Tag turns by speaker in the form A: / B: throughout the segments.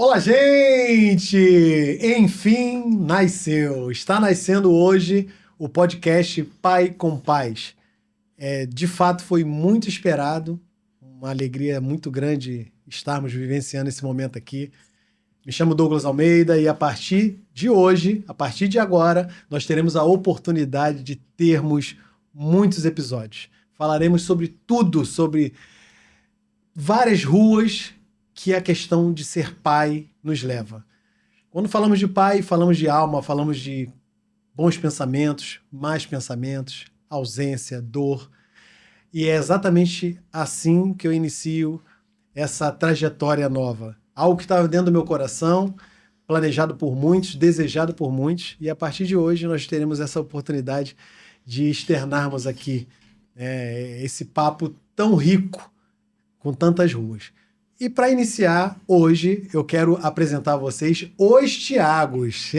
A: Olá, gente! Enfim, nasceu. Está nascendo hoje o podcast Pai com Paz. De fato, foi muito esperado, uma alegria muito grande estarmos vivenciando esse momento aqui. Me chamo Douglas Almeida e a partir de hoje, a partir de agora, nós teremos a oportunidade de termos muitos episódios. Falaremos sobre tudo, sobre várias ruas que a questão de ser pai nos leva. Quando falamos de pai, falamos de alma, falamos de bons pensamentos, más pensamentos, ausência, dor. E é exatamente assim que eu inicio essa trajetória nova. Algo que estava dentro do meu coração, planejado por muitos, desejado por muitos, e a partir de hoje nós teremos essa oportunidade de externarmos aqui esse papo tão rico, com tantas ruas. E para iniciar, hoje eu quero apresentar a vocês os Thiagos.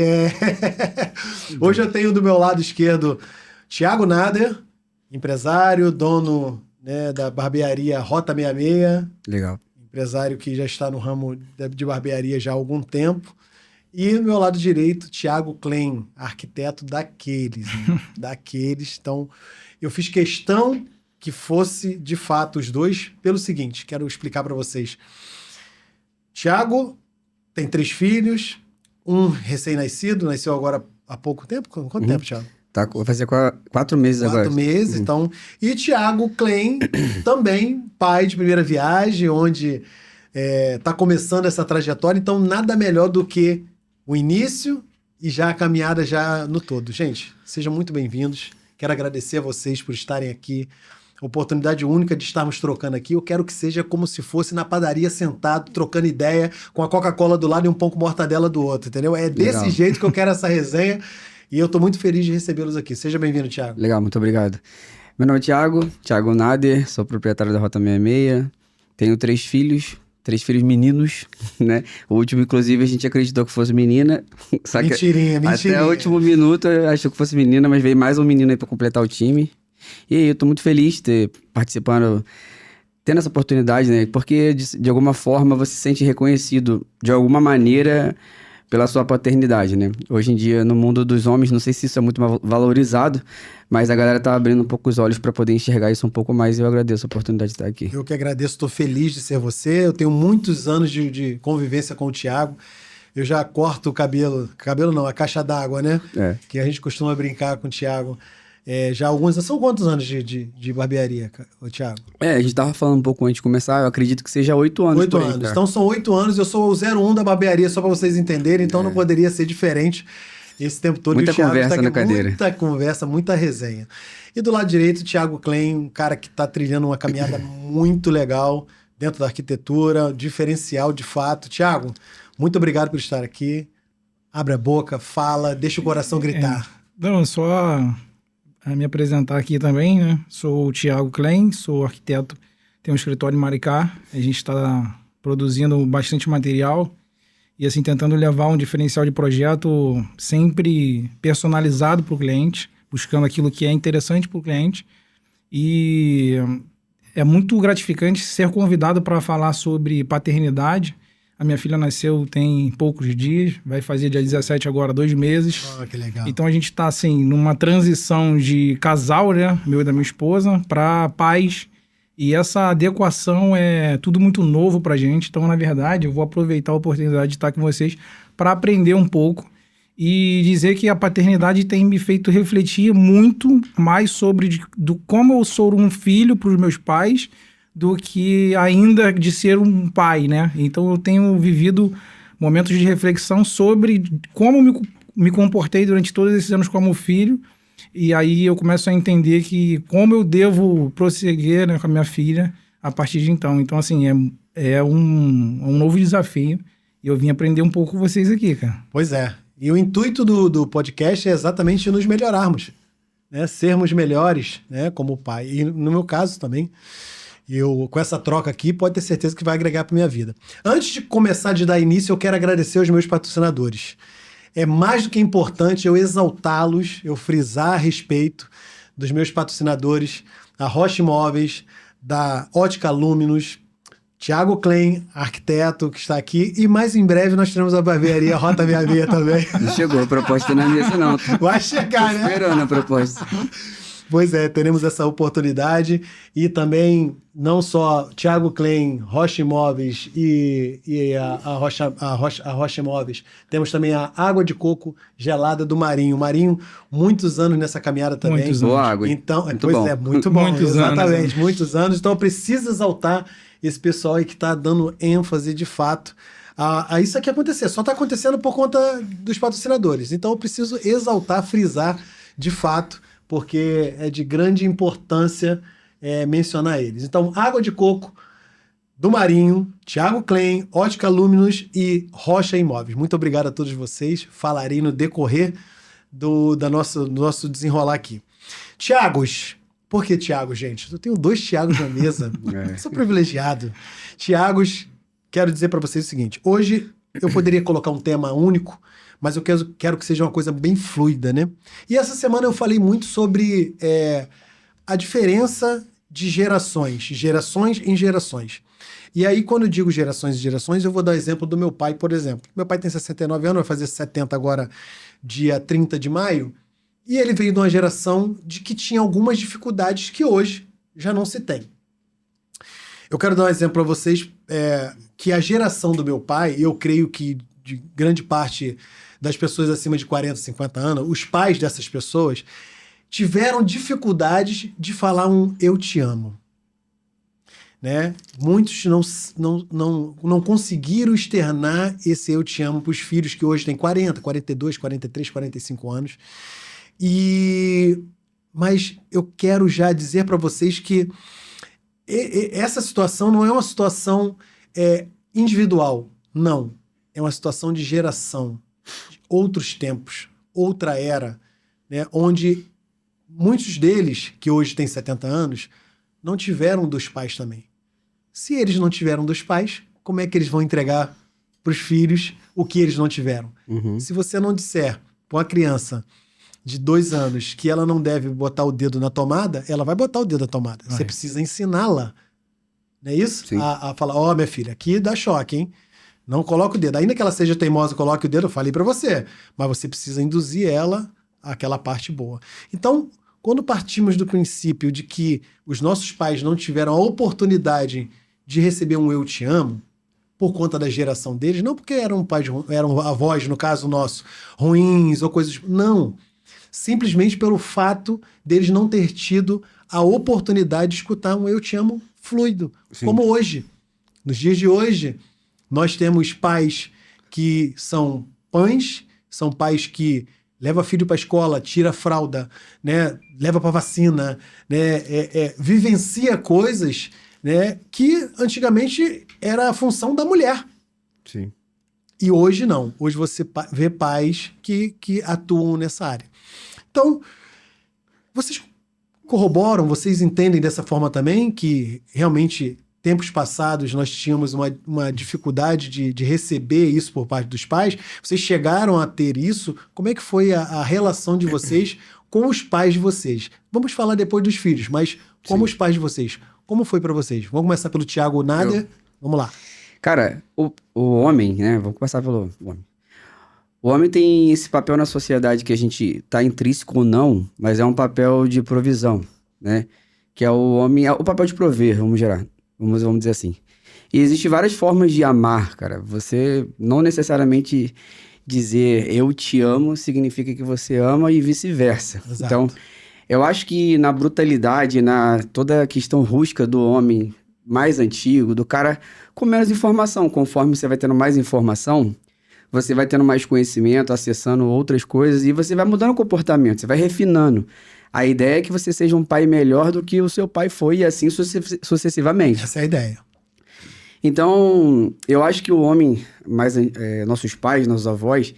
A: Hoje eu tenho do meu lado esquerdo Thiago Nader, empresário, dono da barbearia Rota 66.
B: Legal.
A: Empresário que já está no ramo de barbearia já há algum tempo. E do meu lado direito, Thiago Klein, arquiteto daqueles. Daqueles. Então, eu fiz questão que fosse, de fato, os dois, pelo seguinte, quero explicar para vocês. Thiago tem 3 filhos, um recém-nascido, nasceu agora há pouco tempo. Quanto tempo, Thiago?
B: Vou fazer 4 meses agora.
A: 4 meses, então. E Thiago Klein, também pai de primeira viagem, onde está começando essa trajetória. Então, nada melhor do que o início e já a caminhada já no todo. Gente, sejam muito bem-vindos. Quero agradecer a vocês por estarem aqui. Oportunidade única de estarmos trocando aqui. Eu quero que seja como se fosse na padaria sentado, trocando ideia, com a Coca-Cola do lado e um pão com mortadela do outro, entendeu? É desse
B: Legal.
A: jeito que eu quero essa resenha. E eu estou muito feliz de recebê-los aqui. Seja bem-vindo, Thiago.
B: Legal, muito obrigado. Meu nome é Thiago Nader, sou proprietário da Rota 66, tenho 3 filhos, 3 filhos meninos, né? O último, inclusive, a gente acreditou que fosse menina. Só que
A: Mentirinha.
B: até o último minuto achou que fosse menina, mas veio mais um menino aí pra completar o time. E aí, eu tô muito feliz de ter participando, tendo essa oportunidade, né? Porque, de alguma forma, você se sente reconhecido, de alguma maneira, pela sua paternidade, né? Hoje em dia, no mundo dos homens, não sei se isso é muito valorizado, mas a galera tá abrindo um pouco os olhos para poder enxergar isso um pouco mais e eu agradeço a oportunidade de estar aqui.
A: Eu que agradeço, estou feliz de ser você. Eu tenho muitos anos de convivência com o Thiago. Eu já corto o cabelo não, a caixa d'água, né? Que a gente costuma brincar com o Thiago. Já alguns... São quantos anos de barbearia, o Thiago?
B: A gente tava falando um pouco antes de começar, eu acredito que seja 8 anos.
A: 8 anos. Então são 8 anos, eu sou o 01 da barbearia, só para vocês entenderem, então não poderia ser diferente esse tempo todo.
B: Muita
A: e o Thiago
B: conversa
A: tá aqui,
B: na cadeira.
A: Muita conversa, muita resenha. E do lado direito, o Thiago Klein, um cara que está trilhando uma caminhada muito legal dentro da arquitetura, diferencial de fato. Thiago, muito obrigado por estar aqui. Abre a boca, fala, deixa o coração gritar.
C: Não, só a me apresentar aqui também, né? Sou o Thiago Klein, sou arquiteto, tenho um escritório em Maricá. A gente está produzindo bastante material e assim tentando levar um diferencial de projeto sempre personalizado para o cliente, buscando aquilo que é interessante para o cliente. E é muito gratificante ser convidado para falar sobre paternidade. A minha filha nasceu tem poucos dias, vai fazer dia 17 agora, 2 meses.
A: Oh, que legal.
C: Então a gente está assim, numa transição de casal, né, meu e da minha esposa, para pais. E essa adequação é tudo muito novo pra gente. Então, na verdade, eu vou aproveitar a oportunidade de estar com vocês para aprender um pouco e dizer que a paternidade tem me feito refletir muito mais sobre como eu sou um filho para os meus pais do que ainda de ser um pai, né? Então eu tenho vivido momentos de reflexão sobre como me comportei durante todos esses anos como filho, e aí eu começo a entender que como eu devo prosseguir, né, com a minha filha a partir de então. Então, assim, é um novo desafio e eu vim aprender um pouco com vocês aqui, cara.
A: Pois é. E o intuito do podcast é exatamente nos melhorarmos, né? Sermos melhores, né, como pai. E no meu caso também, eu, com essa troca aqui, pode ter certeza que vai agregar para minha vida. Antes de começar de dar início, eu quero agradecer aos meus patrocinadores. É mais do que importante eu exaltá-los, eu frisar a respeito dos meus patrocinadores, a Rocha Imóveis, da Ótica Luminos, Thiago Klein, arquiteto, que está aqui. E mais em breve nós teremos a barbearia Rota 66 também.
B: Não chegou a proposta na mesa, não.
A: Vai chegar, né?
B: Esperando a proposta.
A: Pois é, teremos essa oportunidade. E também, não só Thiago Klein, Rocha Imóveis e a Rocha Imóveis, temos também a água de coco gelada do Marinho. O Marinho, muitos anos nessa caminhada também.
C: Muitos
B: Boa água.
A: Então,
B: muito
A: pois
B: bom.
A: é, muito bom.
C: Muitos
A: exatamente,
C: anos,
A: muitos anos. Então eu preciso exaltar esse pessoal aí que está dando ênfase de fato a isso aqui acontecer. Só está acontecendo por conta dos patrocinadores. Então eu preciso exaltar, frisar de fato, porque é de grande importância mencionar eles. Então, água de coco do Marinho, Thiago Klein, Ótica Luminous e Rocha Imóveis. Muito obrigado a todos vocês. Falarei no decorrer do nosso desenrolar aqui. Thiagos. Por que Thiago, gente? Eu tenho 2 Thiagos na mesa. Sou privilegiado. Thiagos, quero dizer para vocês o seguinte. Hoje eu poderia colocar um tema único, mas eu quero que seja uma coisa bem fluida, né? E essa semana eu falei muito sobre a diferença de gerações em gerações. E aí, quando eu digo gerações e gerações, eu vou dar o exemplo do meu pai, por exemplo. Meu pai tem 69 anos, vai fazer 70 agora, dia 30 de maio. E ele veio de uma geração de que tinha algumas dificuldades que hoje já não se tem. Eu quero dar um exemplo para vocês, que a geração do meu pai, eu creio que de grande parte das pessoas acima de 40, 50 anos, os pais dessas pessoas tiveram dificuldades de falar um eu te amo. Né? Muitos não conseguiram externar esse eu te amo para os filhos que hoje têm 40, 42, 43, 45 anos. Mas eu quero já dizer para vocês que essa situação não é uma situação individual, não. É uma situação de geração, de outros tempos, outra era, né? Onde muitos deles, que hoje têm 70 anos, não tiveram dos pais também. Se eles não tiveram dos pais, como é que eles vão entregar para os filhos o que eles não tiveram?
B: Uhum.
A: Se você não disser para uma criança de 2 anos que ela não deve botar o dedo na tomada, ela vai botar o dedo na tomada. Você precisa ensiná-la, não é isso? A falar, minha filha, aqui dá choque, hein? Não coloca o dedo. Ainda que ela seja teimosa e coloque o dedo, eu falei para você. Mas você precisa induzir ela àquela parte boa. Então, quando partimos do princípio de que os nossos pais não tiveram a oportunidade de receber um eu te amo, por conta da geração deles, não porque eram avós, no caso nosso, ruins ou coisas... Não. Simplesmente pelo fato deles não ter tido a oportunidade de escutar um eu te amo fluido. Sim. Como hoje. Nos dias de hoje, nós temos pais que são pães, são pais que levam filho para a escola, tira a fralda, né, leva para vacina, né, vivencia coisas, né, que antigamente era a função da mulher.
B: Sim.
A: E hoje não. Hoje você vê pais que atuam nessa área. Então, vocês corroboram, vocês entendem dessa forma também que realmente, tempos passados, nós tínhamos uma dificuldade de receber isso por parte dos pais? Vocês chegaram a ter isso? Como é que foi a relação de vocês com os pais de vocês? Vamos falar depois dos filhos, mas como os pais de vocês? Como foi para vocês? Vamos começar pelo Thiago Nader? Vamos lá.
B: Cara, o homem, né? Vamos começar pelo homem. O homem tem esse papel na sociedade que a gente tá intrínseco ou não, mas é um papel de provisão, né? Que é o homem, o papel de prover, vamos dizer assim. E existem várias formas de amar, cara. Você não necessariamente dizer eu te amo significa que você ama e vice-versa.
A: Exato.
B: Então, eu acho que na brutalidade, na toda a questão rústica do homem mais antigo, do cara com menos informação, conforme você vai tendo mais informação, você vai tendo mais conhecimento, acessando outras coisas e você vai mudando o comportamento, você vai refinando. A ideia é que você seja um pai melhor do que o seu pai foi e assim sucessivamente.
A: Essa é a ideia.
B: Então, eu acho que o homem, nossos pais, nossos avós,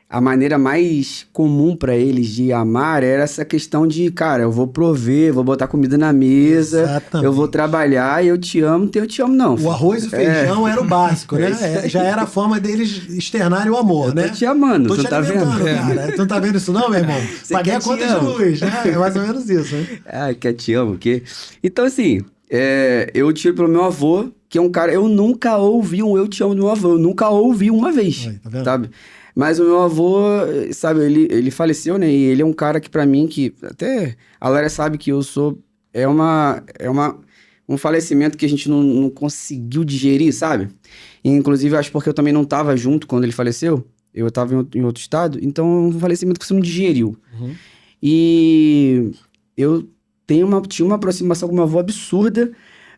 B: a maneira mais comum para eles de amar era essa questão de, cara, eu vou prover, vou botar comida na mesa, exatamente, eu vou trabalhar e eu te amo não.
A: O arroz e o feijão era o básico, né? Já era a forma deles externarem o amor,
B: eu
A: né?
B: Tô te amando,
A: tô
B: tu
A: te
B: tá vendo?
A: Cara. Tu não tá vendo isso não, meu irmão? Paguei a conta de luz, né? É mais ou menos isso, né?
B: Que te amo, o quê? Então, assim, eu tiro pelo meu avô, que é um cara... Eu nunca ouvi um eu te amo do meu avô. Eu nunca ouvi uma vez,
A: Aí, tá vendo?
B: sabe? Mas o meu avô, sabe, ele faleceu, né? E ele é um cara que pra mim, que até a Lara sabe que eu sou... Um falecimento que a gente não conseguiu digerir, sabe? E, inclusive, acho porque eu também não tava junto quando ele faleceu. Eu tava em outro estado. Então, é um falecimento que você não digeriu.
A: Uhum.
B: E eu tinha uma aproximação com meu avô absurda,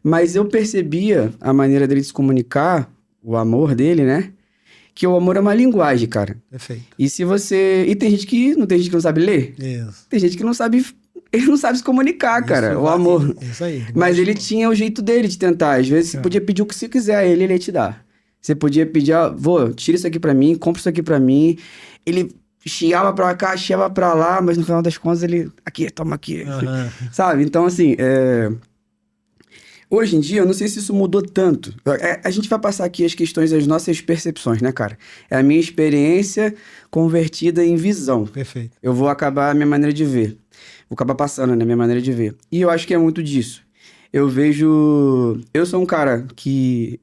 B: mas eu percebia a maneira dele se comunicar, o amor dele, né? Que o amor é uma linguagem, cara.
A: Perfeito.
B: E se você... E tem gente que não sabe ler.
A: Isso.
B: Tem gente que não sabe... Ele não sabe se comunicar, cara,
A: Isso
B: o
A: vai-
B: amor.
A: Isso aí.
B: Mas ele tinha o jeito dele de tentar. Às vezes você podia pedir o que você quiser a ele, ele ia te dar. Você podia pedir, vô, tira isso aqui pra mim, compra isso aqui pra mim. Ele chiava pra cá, chiava pra lá, mas no final das contas ele... Aqui, toma aqui.
A: Aham.
B: Sabe? Então, assim, hoje em dia, eu não sei se isso mudou tanto. A gente vai passar aqui as questões das nossas percepções, né, cara? É a minha experiência convertida em visão.
A: Perfeito.
B: Eu vou acabar a minha maneira de ver. Vou acabar passando, né, minha maneira de ver. E eu acho que é muito disso. Eu vejo... Eu sou um cara que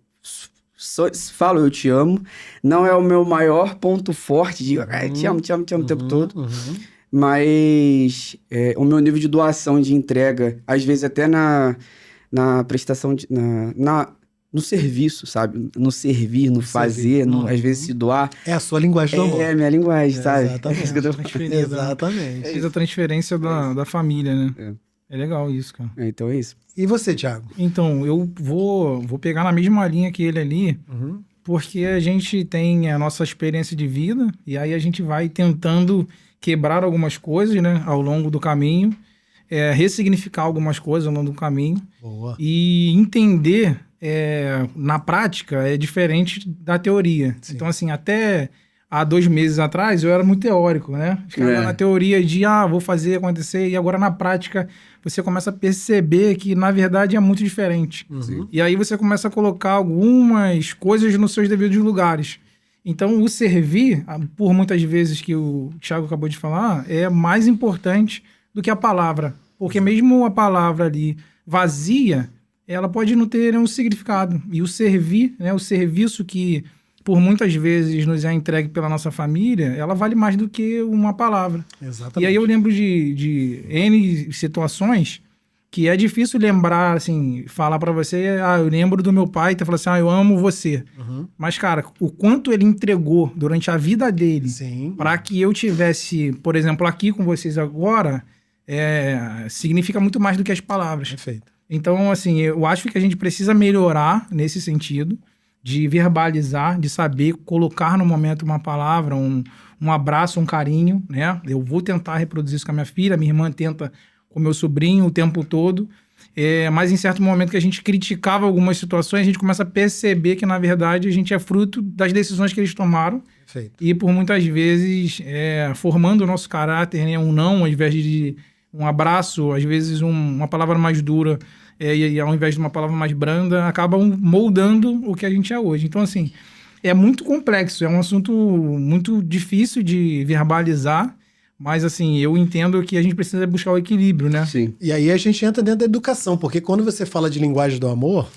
B: falo eu te amo. Não é o meu maior ponto forte de te amo o tempo todo.
A: Uhum.
B: Mas o meu nível de doação, de entrega, às vezes até na prestação, no serviço, sabe? No servir, no fazer, às vezes se doar.
A: É a sua linguagem do amor.
B: É a minha linguagem, sabe?
A: Exatamente.
B: É isso que eu tô
C: Transferida,
A: Exatamente.
C: Fez a transferência da família, né? É legal isso, cara.
B: Então é isso.
A: E você, Thiago?
C: Então, eu vou pegar na mesma linha que ele ali,
A: Uhum.
C: porque a gente tem a nossa experiência de vida, e aí a gente vai tentando quebrar algumas coisas, né, ao longo do caminho, ressignificar algumas coisas ao longo do caminho,
A: Boa.
C: e entender, na prática, é diferente da teoria.
A: Sim.
C: Então, assim, até há 2 meses atrás, eu era muito teórico, né? Ficava na teoria de, vou fazer acontecer, e agora na prática você começa a perceber que, na verdade, é muito diferente.
A: Uhum.
C: E aí você começa a colocar algumas coisas nos seus devidos lugares. Então, o servir, por muitas vezes que o Thiago acabou de falar, é mais importante do que a palavra. Porque mesmo a palavra ali vazia, ela pode não ter nenhum significado. E o servir, né, o serviço que por muitas vezes nos é entregue pela nossa família, ela vale mais do que uma palavra.
A: Exatamente.
C: E aí eu lembro de N situações que é difícil lembrar, assim, falar pra você, eu lembro do meu pai, tu fala assim, eu amo você.
A: Uhum.
C: Mas, cara, o quanto ele entregou durante a vida dele
A: Sim.
C: para que eu tivesse, por exemplo, aqui com vocês agora, significa muito mais do que as palavras.
A: Perfeito.
C: Então, assim, eu acho que a gente precisa melhorar nesse sentido, de verbalizar, de saber colocar no momento uma palavra, um abraço, um carinho, né? Eu vou tentar reproduzir isso com a minha filha, minha irmã tenta com meu sobrinho o tempo todo, mas em certo momento que a gente criticava algumas situações, a gente começa a perceber que, na verdade, a gente é fruto das decisões que eles tomaram.
A: Perfeito.
C: E por muitas vezes formando o nosso caráter, né? Um não, ao invés de um abraço, às vezes uma palavra mais dura, e ao invés de uma palavra mais branda, acabam moldando o que a gente é hoje. Então, assim, é muito complexo, é um assunto muito difícil de verbalizar, mas, assim, eu entendo que a gente precisa buscar o equilíbrio, né?
B: Sim.
A: E aí a gente entra dentro da educação, porque quando você fala de linguagem do amor,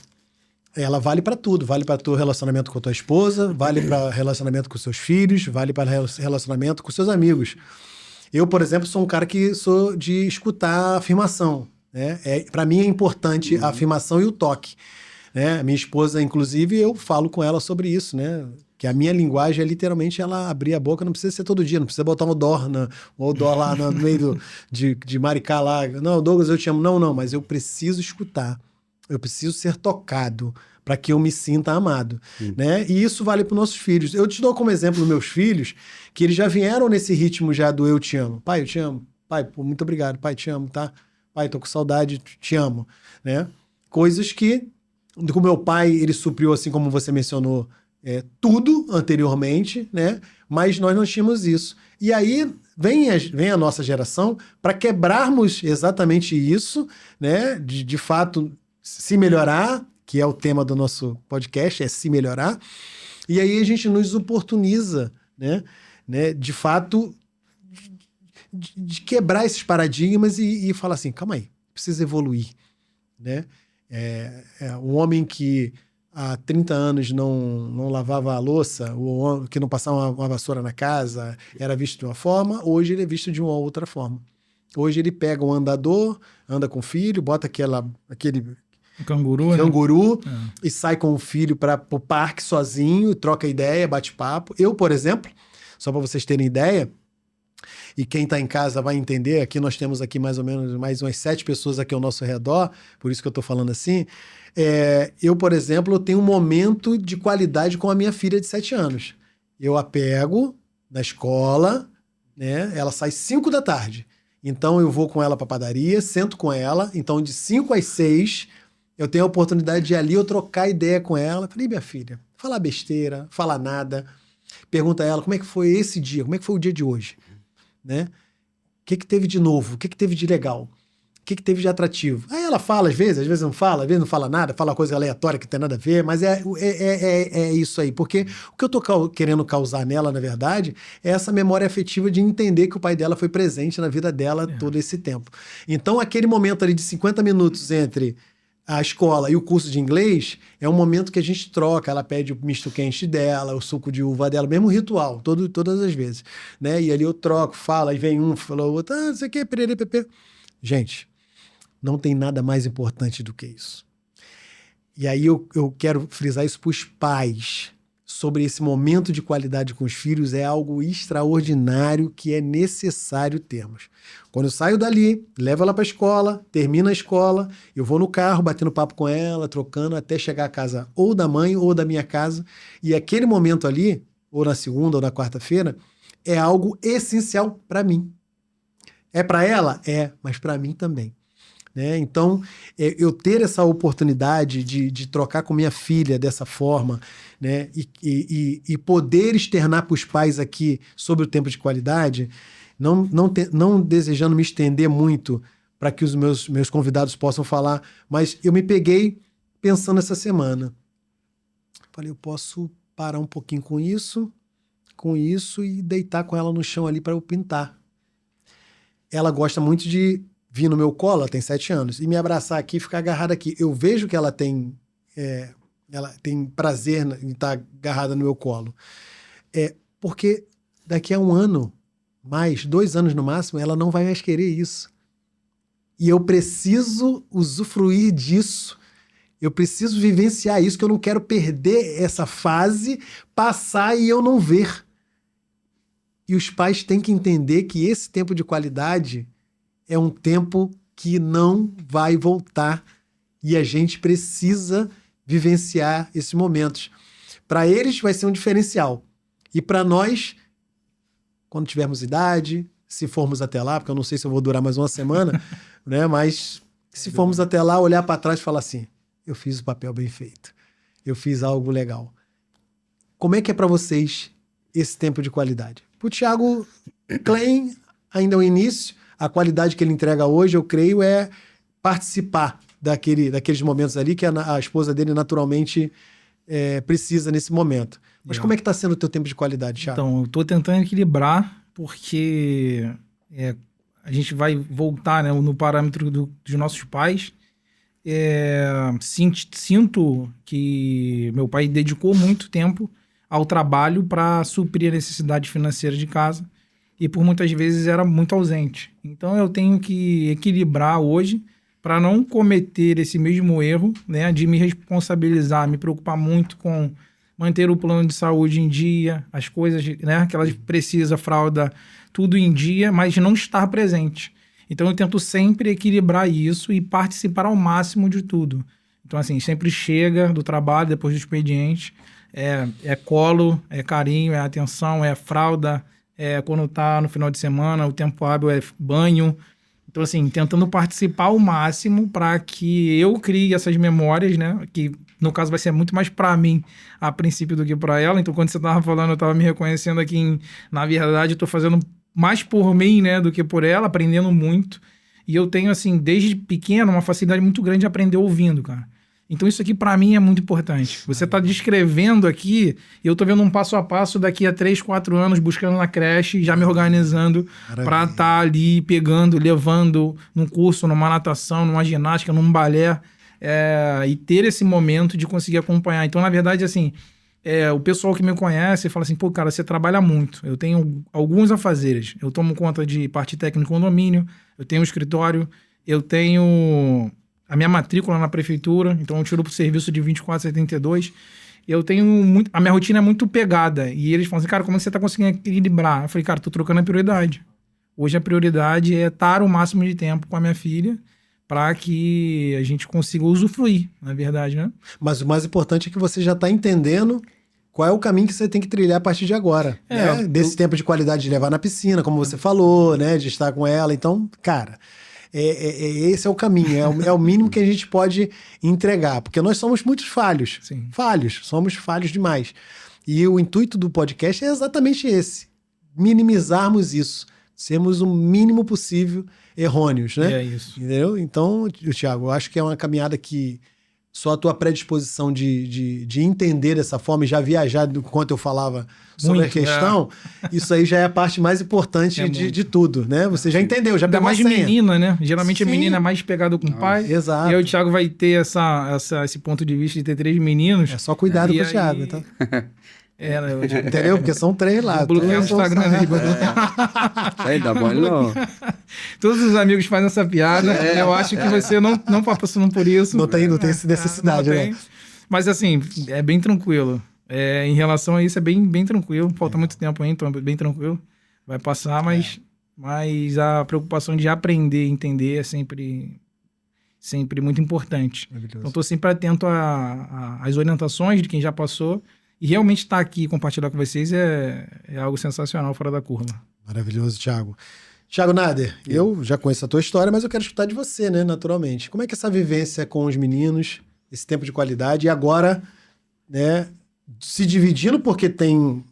A: ela vale pra tudo. Vale para teu relacionamento com a tua esposa, vale para relacionamento com seus filhos, vale para relacionamento com seus amigos. Eu, por exemplo, sou um cara que sou de escutar a afirmação, né? Para mim é importante a afirmação e o toque, né? Minha esposa, inclusive, eu falo com ela sobre isso, né? Que a minha linguagem é literalmente ela abrir a boca, não precisa ser todo dia, não precisa botar um odor lá no meio de Maricá lá. Não, Douglas, eu te amo. Não, mas eu preciso escutar. Eu preciso ser tocado para que eu me sinta amado, né? E isso vale para os nossos filhos. Eu te dou como exemplo os meus filhos, que eles já vieram nesse ritmo já do eu te amo. Pai, eu te amo. Pai, pô, muito obrigado. Pai, te amo, tá? Pai, tô com saudade, te amo, né? Coisas que, com meu pai, ele supriu, assim como você mencionou, tudo anteriormente, né? Mas nós não tínhamos isso. E aí vem a nossa geração para quebrarmos exatamente isso, né? De fato, se melhorar, que é o tema do nosso podcast, é se melhorar. E aí a gente nos oportuniza, né? De fato, de quebrar esses paradigmas e falar assim, calma aí, precisa evoluir, né? Um homem que há 30 anos não lavava a louça, o homem que não passava uma vassoura na casa, era visto de uma forma, hoje ele é visto de uma outra forma. Hoje ele pega um andador, anda com o filho, bota aquele
C: canguru, né?
A: E sai com o filho para o parque sozinho, troca ideia, bate papo. Eu, por exemplo, só para vocês terem ideia, e quem está em casa vai entender, aqui nós temos aqui mais ou menos mais umas 7 pessoas aqui ao nosso redor, por isso que eu estou falando assim. Eu, por exemplo, tenho um momento de qualidade com a minha filha de 7 anos. Eu a pego na escola, né? Ela sai 5 da tarde. Então eu vou com ela para a padaria, sento com ela. Então de 5 às 6 eu tenho a oportunidade de ir ali eu trocar ideia com ela. Falei, minha filha, falar besteira, falar nada. Pergunta a ela como é que foi esse dia, como é que foi o dia de hoje, né? O que teve de novo, o que teve de legal, o que teve de atrativo. Aí ela fala às vezes não fala, às vezes não fala nada, fala coisa aleatória que não tem nada a ver, mas é isso aí. Porque o que eu tô querendo causar nela, na verdade, é essa memória afetiva de entender que o pai dela foi presente na vida dela todo esse tempo. Então aquele momento ali de 50 minutos entre a escola e o curso de inglês é um momento que a gente troca, ela pede o misto quente dela, o suco de uva dela, mesmo ritual, todas as vezes, né? E ali eu troco, fala, aí vem um, fala o outro, não sei o que, perere, pepe. Gente, não tem nada mais importante do que isso. E aí eu quero frisar isso para os pais, sobre esse momento de qualidade com os filhos, é algo extraordinário que é necessário termos. Quando eu saio dali, levo ela para a escola, termina a escola, eu vou no carro, batendo papo com ela, trocando, até chegar à casa ou da mãe ou da minha casa, e aquele momento ali, ou na segunda ou na quarta-feira, é algo essencial para mim. É para ela? É, mas para mim também. Né? Então, eu ter essa oportunidade de trocar com minha filha dessa forma, né? E poder externar para os pais aqui sobre o tempo de qualidade, não desejando me estender muito para que os meus convidados possam falar, mas eu me peguei pensando essa semana. Falei, eu posso parar um pouquinho com isso e deitar com ela no chão ali para eu pintar. Ela gosta muito de vir no meu colo, ela tem 7 anos, e me abraçar aqui e ficar agarrada aqui. Eu vejo que ela tem prazer em estar agarrada no meu colo. Porque daqui a 1 ano, mais 2 anos no máximo, ela não vai mais querer isso. E eu preciso usufruir disso. Eu preciso vivenciar isso, que eu não quero perder essa fase, passar e eu não ver. E os pais têm que entender que esse tempo de qualidade é um tempo que não vai voltar e a gente precisa vivenciar esses momentos. Para eles vai ser um diferencial. E para nós, quando tivermos idade, se formos até lá, porque eu não sei se eu vou durar mais 1 semana, né? Mas se formos até lá, olhar para trás e falar assim, eu fiz o papel bem feito. Eu fiz algo legal. Como é que é para vocês esse tempo de qualidade? Para o Thiago Klein, ainda é o início, a qualidade que ele entrega hoje, eu creio, é participar daqueles momentos ali que a esposa dele naturalmente precisa nesse momento. Mas como é que está sendo o teu tempo de qualidade, Thiago?
C: Então, eu estou tentando equilibrar porque a gente vai voltar, né, no parâmetro dos nossos pais. Sinto que meu pai dedicou muito tempo ao trabalho para suprir a necessidade financeira de casa e por muitas vezes era muito ausente. Então eu tenho que equilibrar hoje para não cometer esse mesmo erro, né, de me responsabilizar, me preocupar muito com manter o plano de saúde em dia, as coisas, né, que ela precisa, fralda, tudo em dia, mas não estar presente. Então eu tento sempre equilibrar isso e participar ao máximo de tudo. Então assim, sempre chega do trabalho, depois do expediente, é colo, é carinho, é atenção, é fralda, quando tá no final de semana, o tempo hábil é banho. Então assim, tentando participar ao máximo para que eu crie essas memórias, né, que no caso vai ser muito mais para mim a princípio do que para ela. Então quando você tava falando, eu tava me reconhecendo aqui, na verdade eu tô fazendo mais por mim, né, do que por ela, aprendendo muito. E eu tenho, assim, desde pequeno, uma facilidade muito grande de aprender ouvindo, cara. Então isso aqui para mim é muito importante. Você tá descrevendo aqui, e eu tô vendo um passo a passo daqui a 3, 4 anos, buscando na creche, já me organizando para estar ali, pegando, levando num curso, numa natação, numa ginástica, num balé. e ter esse momento de conseguir acompanhar. Então, na verdade, assim, o pessoal que me conhece fala assim, pô, cara, você trabalha muito. Eu tenho alguns afazeres. Eu tomo conta de parte técnica no condomínio, eu tenho um escritório, eu tenho a minha matrícula na prefeitura, então eu tiro pro serviço de 24,72. Eu tenho muito... A minha rotina é muito pegada. E eles falam assim, cara, como é que você tá conseguindo equilibrar? Eu falei, cara, tô trocando a prioridade. Hoje a prioridade é estar o máximo de tempo com a minha filha para que a gente consiga usufruir, na verdade, né?
A: Mas o mais importante é que você já está entendendo qual é o caminho que você tem que trilhar a partir de agora. Né? Desse tempo de qualidade de levar na piscina, como você falou, né? De estar com ela. Então, cara... esse é o caminho, é o mínimo que a gente pode entregar, porque nós somos muito falhos.
C: Sim.
A: Somos falhos demais. E o intuito do podcast é exatamente esse: minimizarmos isso, sermos o mínimo possível errôneos, né?
C: É isso.
A: Entendeu? Então, Thiago, eu acho que é uma caminhada que só a tua predisposição de entender dessa forma e já viajar enquanto eu falava sobre a questão, isso aí já é a parte mais importante de tudo, né? Você já entendeu, já
C: Ainda
A: pegou
C: mais
A: a
C: de
A: senha.
C: menina, né? Geralmente a
A: Sim.
C: menina é mais pegada com o pai.
A: Exato.
C: E aí o Thiago vai ter esse ponto de vista de ter 3 meninos.
A: É só cuidado
C: E
A: com o
C: aí-
A: Thiago, tá?
C: Entendeu?
A: Porque são 3 lá.
C: Bloqueia o Instagram dele.
B: Isso aí dá bom, não.
C: Todos os amigos fazem essa piada. Eu acho que você não tá passando por isso.
A: Não tem essa necessidade,
C: não
A: né?
C: tem. Mas assim, é bem tranquilo. Em relação a isso, é bem tranquilo. Falta muito tempo ainda, então é bem tranquilo. Vai passar, mas a preocupação de aprender e entender é sempre muito importante. Então, estou sempre atento às orientações de quem já passou. E realmente estar aqui e compartilhar com vocês é algo sensacional, fora da curva.
A: Maravilhoso, Thiago. Thiago Nader, eu já conheço a tua história, mas eu quero escutar de você, né, naturalmente. Como é que é essa vivência com os meninos, esse tempo de qualidade, e agora, né, se dividindo porque tem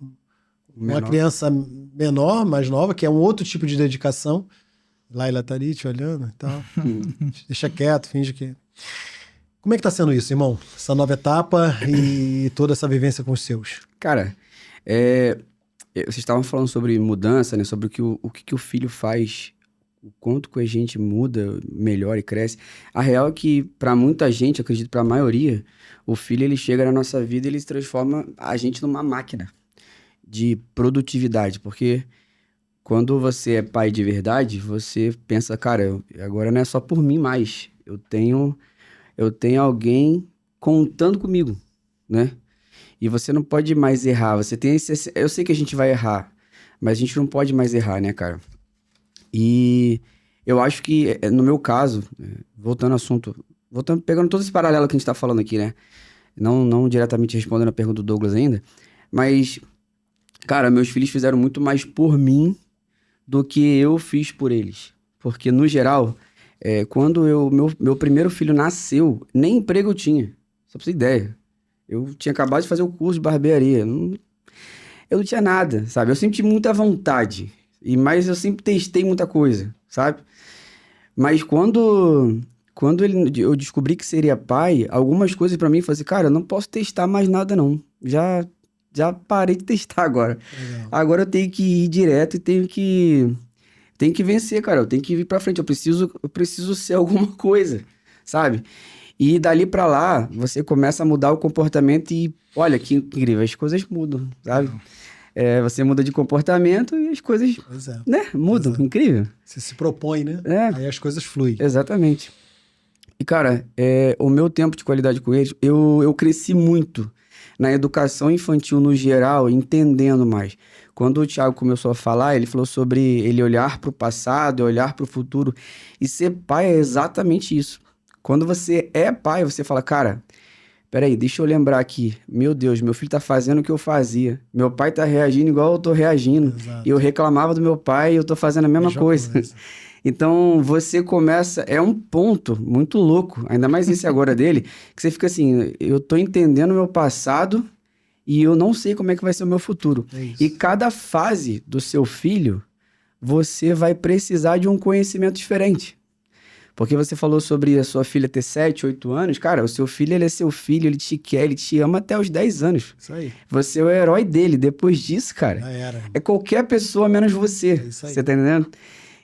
A: uma criança menor, mais nova, que é um outro tipo de dedicação. Laila tá ali te olhando e tal. Deixa quieto, finge que... Como é que tá sendo isso, irmão? Essa nova etapa e toda essa vivência com os seus?
B: Cara, vocês estavam falando sobre mudança, né? Sobre o que o filho faz, o quanto que a gente muda, melhora e cresce. A real é que, pra muita gente, acredito pra maioria, o filho, ele chega na nossa vida e ele transforma a gente numa máquina de produtividade. Porque quando você é pai de verdade, você pensa, cara, agora não é só por mim mais. Eu tenho alguém contando comigo, né? E você não pode mais errar. Eu sei que a gente vai errar, mas a gente não pode mais errar, né, cara? E eu acho que, no meu caso, voltando ao assunto, pegando todo esse paralelo que a gente tá falando aqui, né? Não diretamente respondendo a pergunta do Douglas ainda, mas, cara, meus filhos fizeram muito mais por mim do que eu fiz por eles. Porque, no geral... quando meu primeiro filho nasceu, nem emprego eu tinha. Só pra você ter ideia. Eu tinha acabado de fazer o curso de barbearia. Eu não tinha nada, sabe? Eu sempre tive muita vontade. Mas eu sempre testei muita coisa, sabe? Mas quando eu descobri que seria pai, algumas coisas pra mim, eu falei assim, cara, eu não posso testar mais nada, não. Já parei de testar agora.
A: Legal.
B: Agora eu tenho que ir direto e tenho que vencer, cara. Eu tenho que ir pra frente. Eu preciso ser alguma coisa, sabe? E dali pra lá, você começa a mudar o comportamento e... Olha, que incrível. As coisas mudam, sabe? Você muda de comportamento e as coisas,
A: Pois é.
B: né? Mudam.
A: Exato.
B: Incrível.
A: Você se propõe, né?
B: É.
A: Aí as coisas fluem.
B: Exatamente. E, cara, o meu tempo de qualidade com eles, eu cresci muito na educação infantil no geral, entendendo mais. Quando o Thiago começou a falar, ele falou sobre ele olhar para o passado, olhar para o futuro. E ser pai é exatamente isso. Quando você é pai, você fala, cara, peraí, deixa eu lembrar aqui. Meu Deus, meu filho tá fazendo o que eu fazia. Meu pai tá reagindo igual eu tô reagindo.
A: Exato.
B: E eu reclamava do meu pai e eu tô fazendo a mesma coisa. Então, você começa... É um ponto muito louco, ainda mais esse agora dele, que você fica assim, eu tô entendendo o meu passado e eu não sei como é que vai ser o meu futuro.
A: É isso.
B: E cada fase do seu filho, você vai precisar de um conhecimento diferente. Porque você falou sobre a sua filha ter 7, 8 anos. Cara, o seu filho, ele é seu filho, ele te quer, ele te ama até os 10 anos.
A: Isso aí.
B: Você é o herói dele. Depois disso, cara,
A: Já era.
B: é qualquer pessoa menos você.
A: isso aí.
B: Você tá entendendo?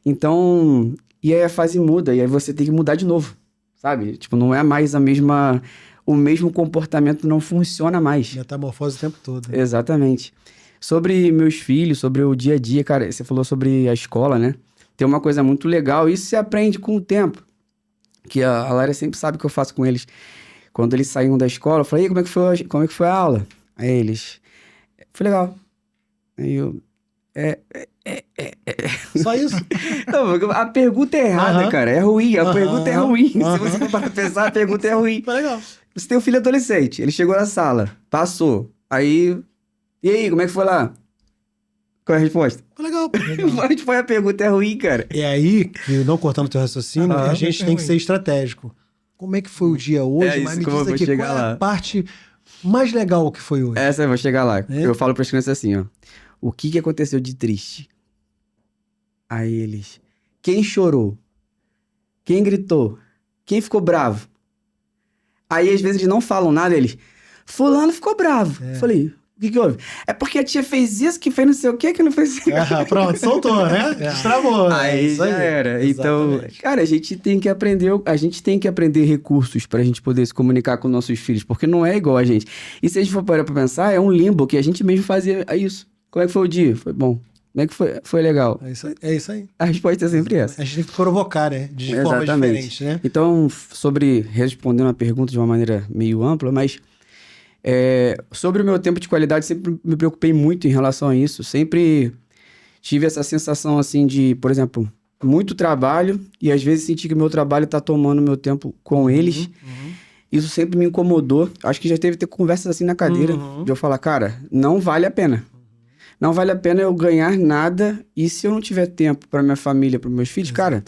B: Então, e aí a fase muda, e aí você tem que mudar de novo, sabe? Tipo, não é mais o mesmo comportamento não funciona mais.
A: Metamorfose o tempo todo.
B: Exatamente. Sobre meus filhos, sobre o dia a dia, cara, você falou sobre a escola, né? Tem uma coisa muito legal, isso se aprende com o tempo. Que a Lara sempre sabe o que eu faço com eles. Quando eles saíam da escola, eu falei, como é que foi hoje? Como é que foi a aula? Aí eles, foi legal. Aí eu,
A: Só isso?
B: Não, a pergunta é errada,
A: Aham.
B: cara. É ruim. A
A: Aham.
B: pergunta é ruim.
A: Aham.
B: Se você for para pensar, a pergunta é ruim.
A: Foi legal.
B: Você tem um filho adolescente. Ele chegou na sala. Passou. Aí... E aí, como é que foi lá? Qual é a resposta?
A: Foi legal. Legal.
B: Mas foi a pergunta é ruim, cara.
A: É aí que, não cortando o teu raciocínio,
C: Ah,
A: a gente tem que ser estratégico. Como é que foi o dia hoje?
B: É
A: Mas
B: isso
A: me
B: que eu
A: diz
B: vou
A: aqui,
B: chegar
A: qual é a
B: lá.
A: parte mais legal que foi hoje?
B: Essa eu vou chegar lá.
A: É?
B: Eu falo para as crianças assim, ó. O que aconteceu de triste? Aí eles... Quem chorou? Quem gritou? Quem ficou bravo? Aí às vezes eles não falam nada, eles... Fulano ficou bravo.
A: É.
B: Falei, o que houve? É porque a tia fez isso, que fez não sei o que não fez...
A: Ah, pronto, soltou, né? Destravou.
B: Aí
A: Isso
B: já era. Então,
A: Exatamente.
B: cara, a gente tem que aprender recursos pra gente poder se comunicar com nossos filhos, porque não é igual a gente. E se a gente for parar pra pensar, é um limbo que a gente mesmo fazia isso. Como é que foi o dia? Foi bom. Como é que foi? Foi legal.
A: É isso aí.
B: A resposta é sempre essa.
A: A gente tem que provocar, né? De formas
B: Exatamente.
A: diferentes, né?
B: Então, respondendo a pergunta de uma maneira meio ampla, mas sobre o meu tempo de qualidade, sempre me preocupei muito em relação a isso. Sempre tive essa sensação, assim, de, por exemplo, muito trabalho e às vezes senti que o meu trabalho tá tomando meu tempo com eles.
A: Uhum.
B: Isso sempre me incomodou. Acho que já teve que ter conversas assim na cadeira,
A: Uhum.
B: de eu falar, cara, não vale a pena. Não vale a pena eu ganhar nada e se eu não tiver tempo pra minha família, pros meus filhos, cara,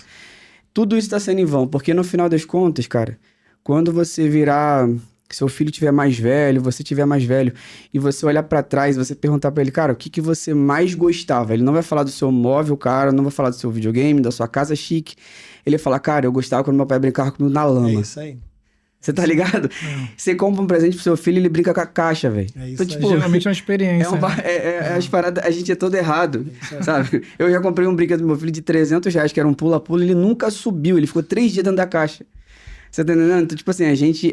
B: tudo isso tá sendo em vão. Porque no final das contas, cara, quando você virar, seu filho tiver mais velho, você tiver mais velho, e você olhar pra trás, você perguntar pra ele, cara, o que você mais gostava? Ele não vai falar do seu móvel, cara, não vai falar do seu videogame, da sua casa chique. Ele vai falar, cara, eu gostava quando meu pai brincava comigo na lama.
A: É isso aí.
B: Você tá ligado? Você compra um presente pro seu filho e ele brinca com a caixa, velho.
A: É isso
B: Então,
A: aí.
B: tipo,
C: Geralmente é uma experiência. né?
B: as paradas, a gente é todo errado, sabe? Eu já comprei um brinquedo pro meu filho de R$300, que era um pula-pula, ele nunca subiu, ele ficou 3 dias dentro da caixa. Você tá entendendo? Então, tipo assim, a gente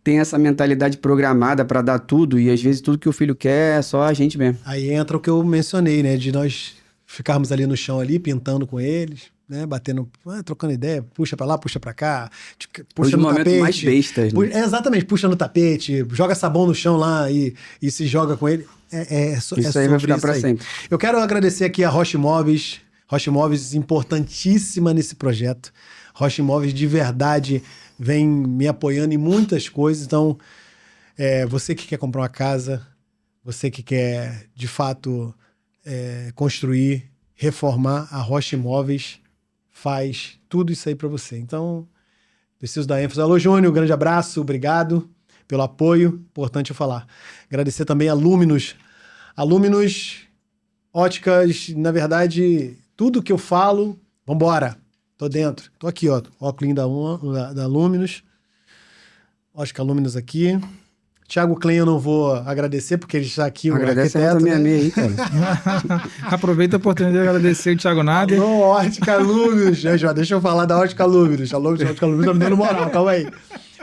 B: tem essa mentalidade programada pra dar tudo, e às vezes tudo que o filho quer é só a gente mesmo.
A: Aí entra o que eu mencionei, né? De nós ficarmos ali no chão ali, pintando com eles, né? Batendo, trocando ideia, puxa pra lá, puxa pra cá, puxa
B: Os
A: no
B: momentos
A: tapete.
B: mais bestas, né?
A: Exatamente, puxa no tapete, joga sabão no chão lá e se joga com ele.
B: Isso aí vai ficar pra sempre.
A: Eu quero agradecer aqui a Rocha Imóveis. Rocha Imóveis importantíssima nesse projeto. Rocha Imóveis de verdade vem me apoiando em muitas coisas. Então, você que quer comprar uma casa, você que quer de fato construir, reformar, a Rocha Imóveis faz tudo isso aí para você. Então, preciso dar ênfase. Alô, Júnior, um grande abraço, obrigado pelo apoio, importante eu falar. Agradecer também a Luminus. A Luminus Óticas, na verdade, tudo que eu falo, vambora, tô dentro. Tô aqui, ó, óculos da Luminus. Ótica Luminus aqui. Thiago Klein eu não vou agradecer, porque ele está aqui, o
B: Agradece a
A: arquiteto,
B: minha
A: né?
B: meia aí, cara.
C: Aproveita a oportunidade de agradecer o Thiago Nader.
A: Alô, Ótica Luminus. Já, deixa eu falar da Ótica Luminus. Alô, Ótica Luminus tá me dando moral, calma aí.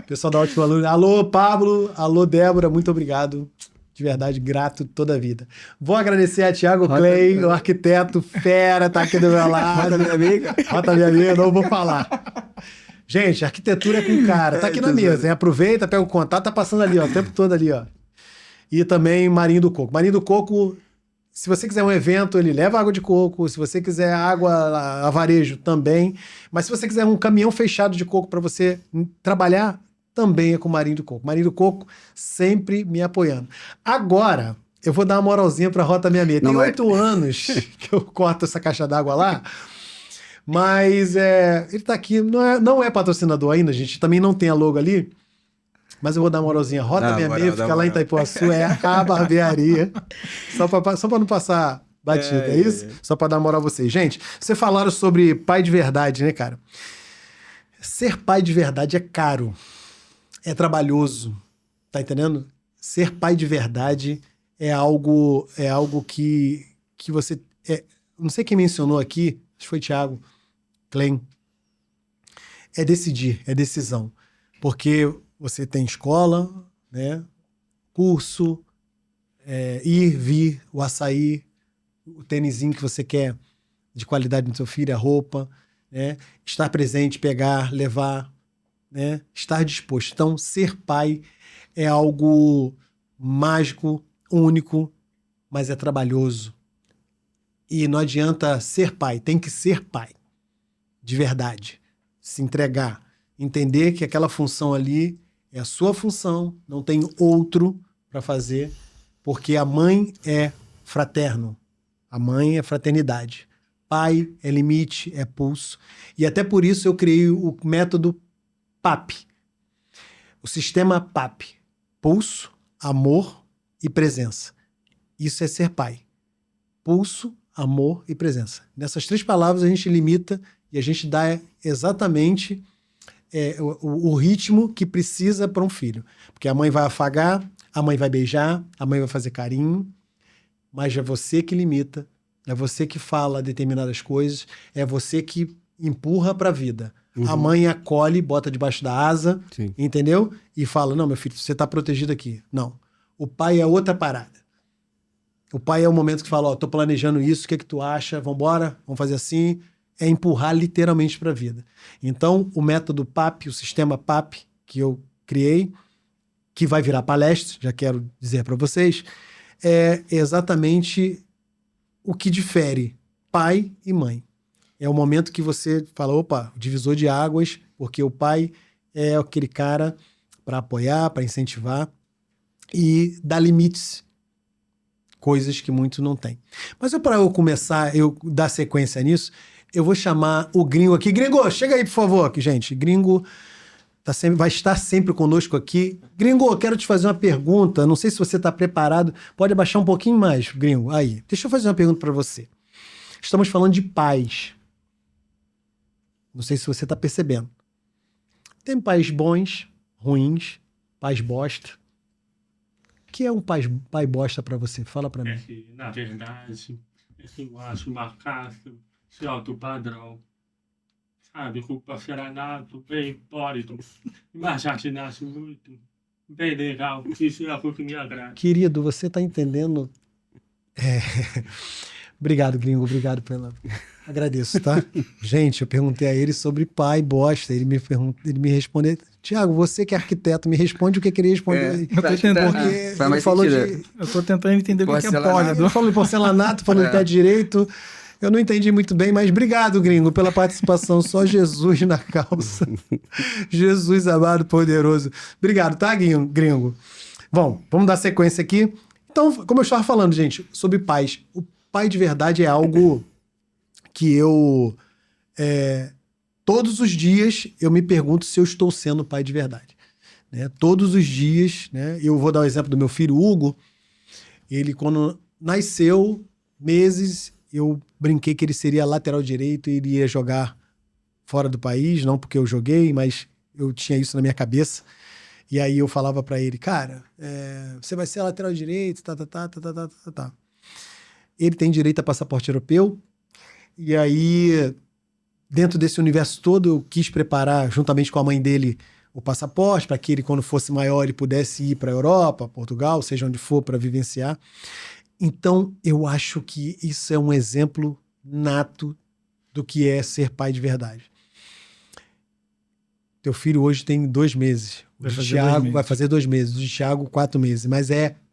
A: Pessoal da Ótica Luminus. Alô, Pablo. Alô, Débora. Muito obrigado. De verdade, grato toda a vida. Vou agradecer a Thiago Clay, o arquiteto fera, tá aqui do meu lado.
B: Rota minha amiga.
A: Rota minha amiga, não vou falar. Gente, arquitetura é com cara. Tá aqui na mesa, hein? Aproveita, pega o contato, tá passando ali, ó, o tempo todo ali, ó. E também Marinho do Coco. Marinho do Coco, se você quiser um evento, ele leva água de coco. Se você quiser água a varejo, também. Mas se você quiser um caminhão fechado de coco para você trabalhar, também é com Marinho do Coco. Marinho do Coco sempre me apoiando. Agora, eu vou dar uma moralzinha pra Rota 66. Tem 8 anos que eu corto essa caixa d'água lá. Mas ele tá aqui, não é patrocinador ainda, a gente também não tem a logo ali. Mas eu vou dar uma moralzinha. Rota 66 fica lá em Itaipuaçu, é a barbearia. Só pra não passar batida, é isso? Só pra dar moral a vocês. Gente, vocês falaram sobre pai de verdade, né, cara? Ser pai de verdade é caro. É trabalhoso, tá entendendo? Ser pai de verdade é algo que você... não sei quem mencionou aqui, acho que foi Thiago Klein. é decidir, é decisão. Porque você tem escola, né? Curso, ir, vir, o açaí, o tênisinho que você quer de qualidade no seu filho, a roupa, né? Estar presente, pegar, levar, né? Estar disposto. Então, ser pai é algo mágico, único, mas é trabalhoso. E não adianta ser pai, tem que ser pai, de verdade. Se entregar, entender que aquela função ali é a sua função, não tem outro para fazer, porque a mãe é fraterno, a mãe é fraternidade. Pai é limite, é pulso. E até por isso eu criei o método PAP. O sistema PAP. Pulso, amor e presença. Isso é ser pai. Pulso, amor e presença. Nessas 3 palavras a gente limita e a gente dá exatamente o ritmo que precisa para um filho. Porque a mãe vai afagar, a mãe vai beijar, a mãe vai fazer carinho, mas é você que limita, é você que fala determinadas coisas, é você que empurra para a vida. A mãe acolhe, bota debaixo da asa,
B: Sim.
A: entendeu? E fala, não, meu filho, você está protegido aqui. Não. O pai é outra parada. O pai é o momento que fala, tô planejando isso, o que tu acha? Vambora? Vamos fazer assim? É empurrar literalmente para a vida. Então, o método PAP, o sistema PAP que eu criei, que vai virar palestra, já quero dizer para vocês, é exatamente o que difere pai e mãe. É o momento que você fala, opa, divisor de águas, porque o pai é aquele cara para apoiar, para incentivar e dar limites, coisas que muito não tem. Mas para eu começar, eu dar sequência nisso, eu vou chamar o Gringo aqui. Gringo, chega aí, por favor, aqui, gente. Gringo vai estar sempre conosco aqui. Gringo, quero te fazer uma pergunta. Não sei se você está preparado. Pode abaixar um pouquinho mais, Gringo. Aí, deixa eu fazer uma pergunta para você. Estamos falando de pais. Não sei se você está percebendo. Tem pais bons, ruins, pais bosta. O que é um pai bosta para você? Fala para mim.
D: Que, na verdade, eu acho macaco de alto padrão. Sabe, culpa seranato, bem pólido, mas já te nasce muito. Bem legal, isso é o que me agrada.
A: Querido, você tá entendendo? Obrigado, Gringo, obrigado pela... Agradeço, tá? Gente, eu perguntei a ele sobre pai bosta, ele me respondeu, Tiago, você que é arquiteto, me responde o que eu queria responder.
C: Eu tô tentando,
B: Faz
A: Ele
B: mais
A: falou
B: sentido.
C: eu tô tentando entender o que é pólido.
A: Eu falo de porcelanato, falando de pé direito. Eu não entendi muito bem, mas obrigado, Gringo, pela participação. Só Jesus na causa. Jesus amado, poderoso. Obrigado, tá, Gringo? Bom, vamos dar sequência aqui. Então, como eu estava falando, gente, sobre pais. O pai de verdade é algo que eu... todos os dias eu me pergunto se eu estou sendo pai de verdade. Né? Todos os dias, né? Eu vou dar o exemplo do meu filho, Hugo. Ele, quando nasceu, meses... eu brinquei que ele seria lateral direito e iria jogar fora do país, não porque eu joguei, mas eu tinha isso na minha cabeça. E aí eu falava pra ele, cara, você vai ser lateral direito, tá. Ele tem direito a passaporte europeu. E aí, dentro desse universo todo, eu quis preparar, juntamente com a mãe dele, o passaporte, para que ele, quando fosse maior, ele pudesse ir para a Europa, Portugal, seja onde for, para vivenciar. Então, eu acho que isso é um exemplo nato do que é ser pai de verdade. Teu filho hoje tem 2 meses. O de Thiago vai fazer 2 meses. O de Thiago, 4 meses. Mas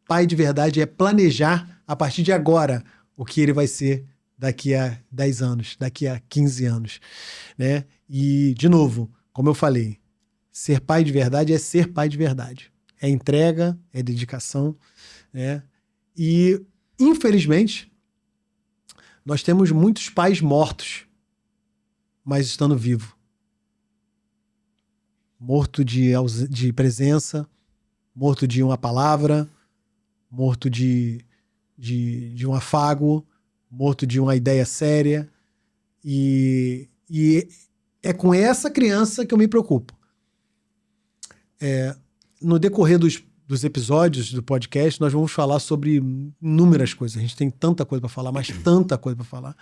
A: pai de verdade é planejar, a partir de agora, o que ele vai ser daqui a 10 anos, daqui a 15 anos. Né? E, de novo, como eu falei, ser pai de verdade é ser pai de verdade. É entrega, é dedicação, né? E infelizmente, nós temos muitos pais mortos, mas estando vivo. Morto de presença, morto de uma palavra, morto de um afago, morto de uma ideia séria. E é com essa criança que eu me preocupo. No decorrer dos episódios do podcast, nós vamos falar sobre inúmeras coisas. A gente tem tanta coisa para falar, mas tanta coisa para falar.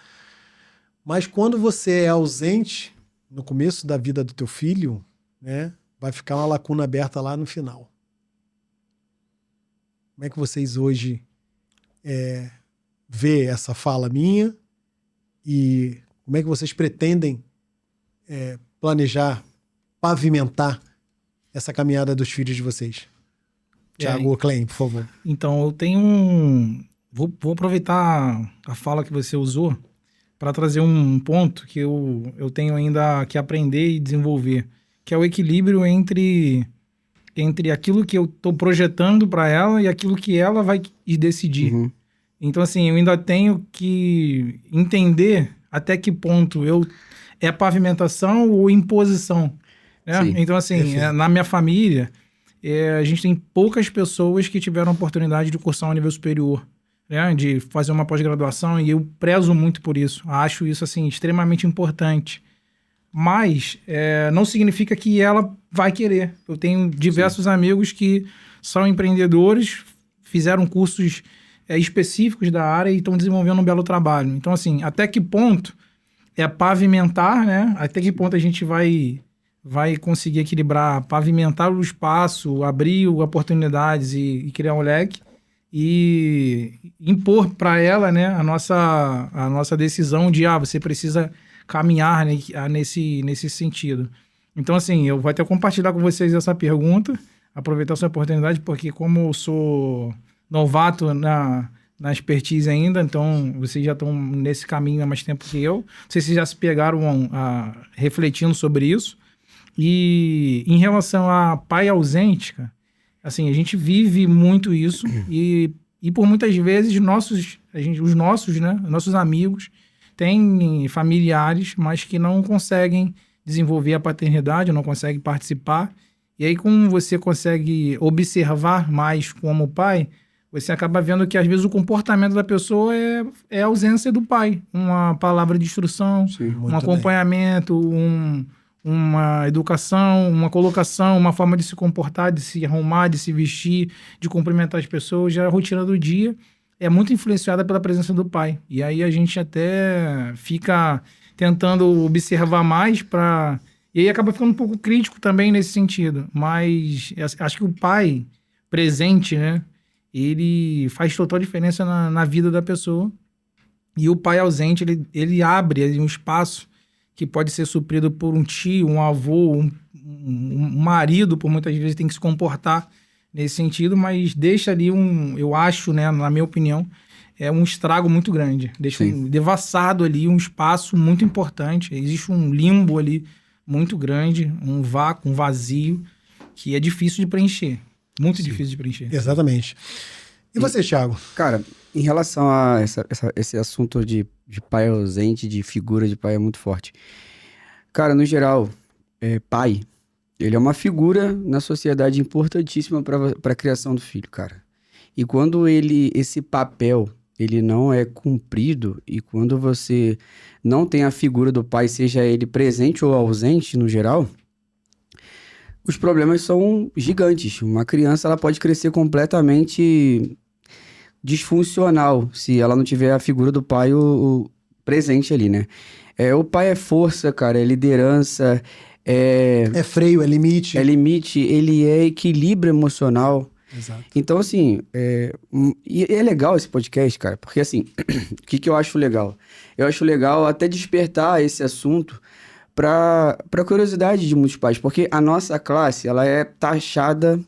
A: Mas quando você é ausente, no começo da vida do teu filho, né, vai ficar uma lacuna aberta lá no final. Como é que vocês hoje vê essa fala minha e como é que vocês pretendem planejar, pavimentar essa caminhada dos filhos de vocês? Thiago Klein, por favor.
C: Então, eu tenho Vou aproveitar a fala que você usou para trazer um ponto que eu tenho ainda que aprender e desenvolver, que é o equilíbrio entre aquilo que eu estou projetando para ela e aquilo que ela vai decidir.
B: Uhum.
C: Então, assim, eu ainda tenho que entender até que ponto é pavimentação ou imposição, né?
B: Sim,
C: então, assim, na minha família, a gente tem poucas pessoas que tiveram a oportunidade de cursar um nível superior, né? De fazer uma pós-graduação, e eu prezo muito por isso. Acho isso, assim, extremamente importante. Mas não significa que ela vai querer. Eu tenho diversos amigos que são empreendedores, fizeram cursos específicos da área e estão desenvolvendo um belo trabalho. Então, assim, até que ponto pavimentar, né? Até que ponto a gente vai conseguir equilibrar, pavimentar o espaço, abrir oportunidades e criar um leque e impor para ela, né, a nossa decisão de você precisa caminhar, né, nesse sentido. Então, assim, eu vou até compartilhar com vocês essa pergunta, aproveitar essa oportunidade, porque como eu sou novato na expertise ainda, então vocês já estão nesse caminho há mais tempo que eu. Não sei se já se pegaram refletindo sobre isso. E em relação a pai ausente, cara, assim, a gente vive muito isso e por muitas vezes os nossos amigos têm familiares, mas que não conseguem desenvolver a paternidade, não conseguem participar. E aí, como você consegue observar mais como pai, você acaba vendo que, às vezes, o comportamento da pessoa é a ausência do pai. Uma palavra de instrução, um acompanhamento, uma educação, uma colocação, uma forma de se comportar, de se arrumar, de se vestir, de cumprimentar as pessoas. Já a rotina do dia é muito influenciada pela presença do pai. E aí a gente até fica tentando observar mais para... E aí acaba ficando um pouco crítico também nesse sentido. Mas acho que o pai presente, né? Ele faz total diferença na vida da pessoa. E o pai ausente, ele abre um espaço que pode ser suprido por um tio, um avô, um marido, por muitas vezes tem que se comportar nesse sentido, mas deixa ali eu acho, né, na minha opinião, um estrago muito grande. Deixa devassado ali um espaço muito importante. Existe um limbo ali muito grande, um vácuo, um vazio, que é difícil de preencher. Muito difícil de preencher.
A: Exatamente. E você, Thiago?
B: Cara, em relação a esse assunto de pai ausente, de figura de pai, é muito forte. Cara, no geral, pai, ele é uma figura na sociedade importantíssima para a criação do filho, cara. E quando esse papel, ele não é cumprido, e quando você não tem a figura do pai, seja ele presente ou ausente, no geral, os problemas são gigantes. Uma criança, ela pode crescer completamente disfuncional se ela não tiver a figura do pai o presente ali, né? O pai é força, cara, é liderança,
A: é freio, é limite.
B: É limite, ele é equilíbrio emocional.
A: Exato.
B: Então, assim, e é legal esse podcast, cara, porque, assim, o que eu acho legal? Eu acho legal até despertar esse assunto para curiosidade de muitos pais, porque a nossa classe, ela é taxada...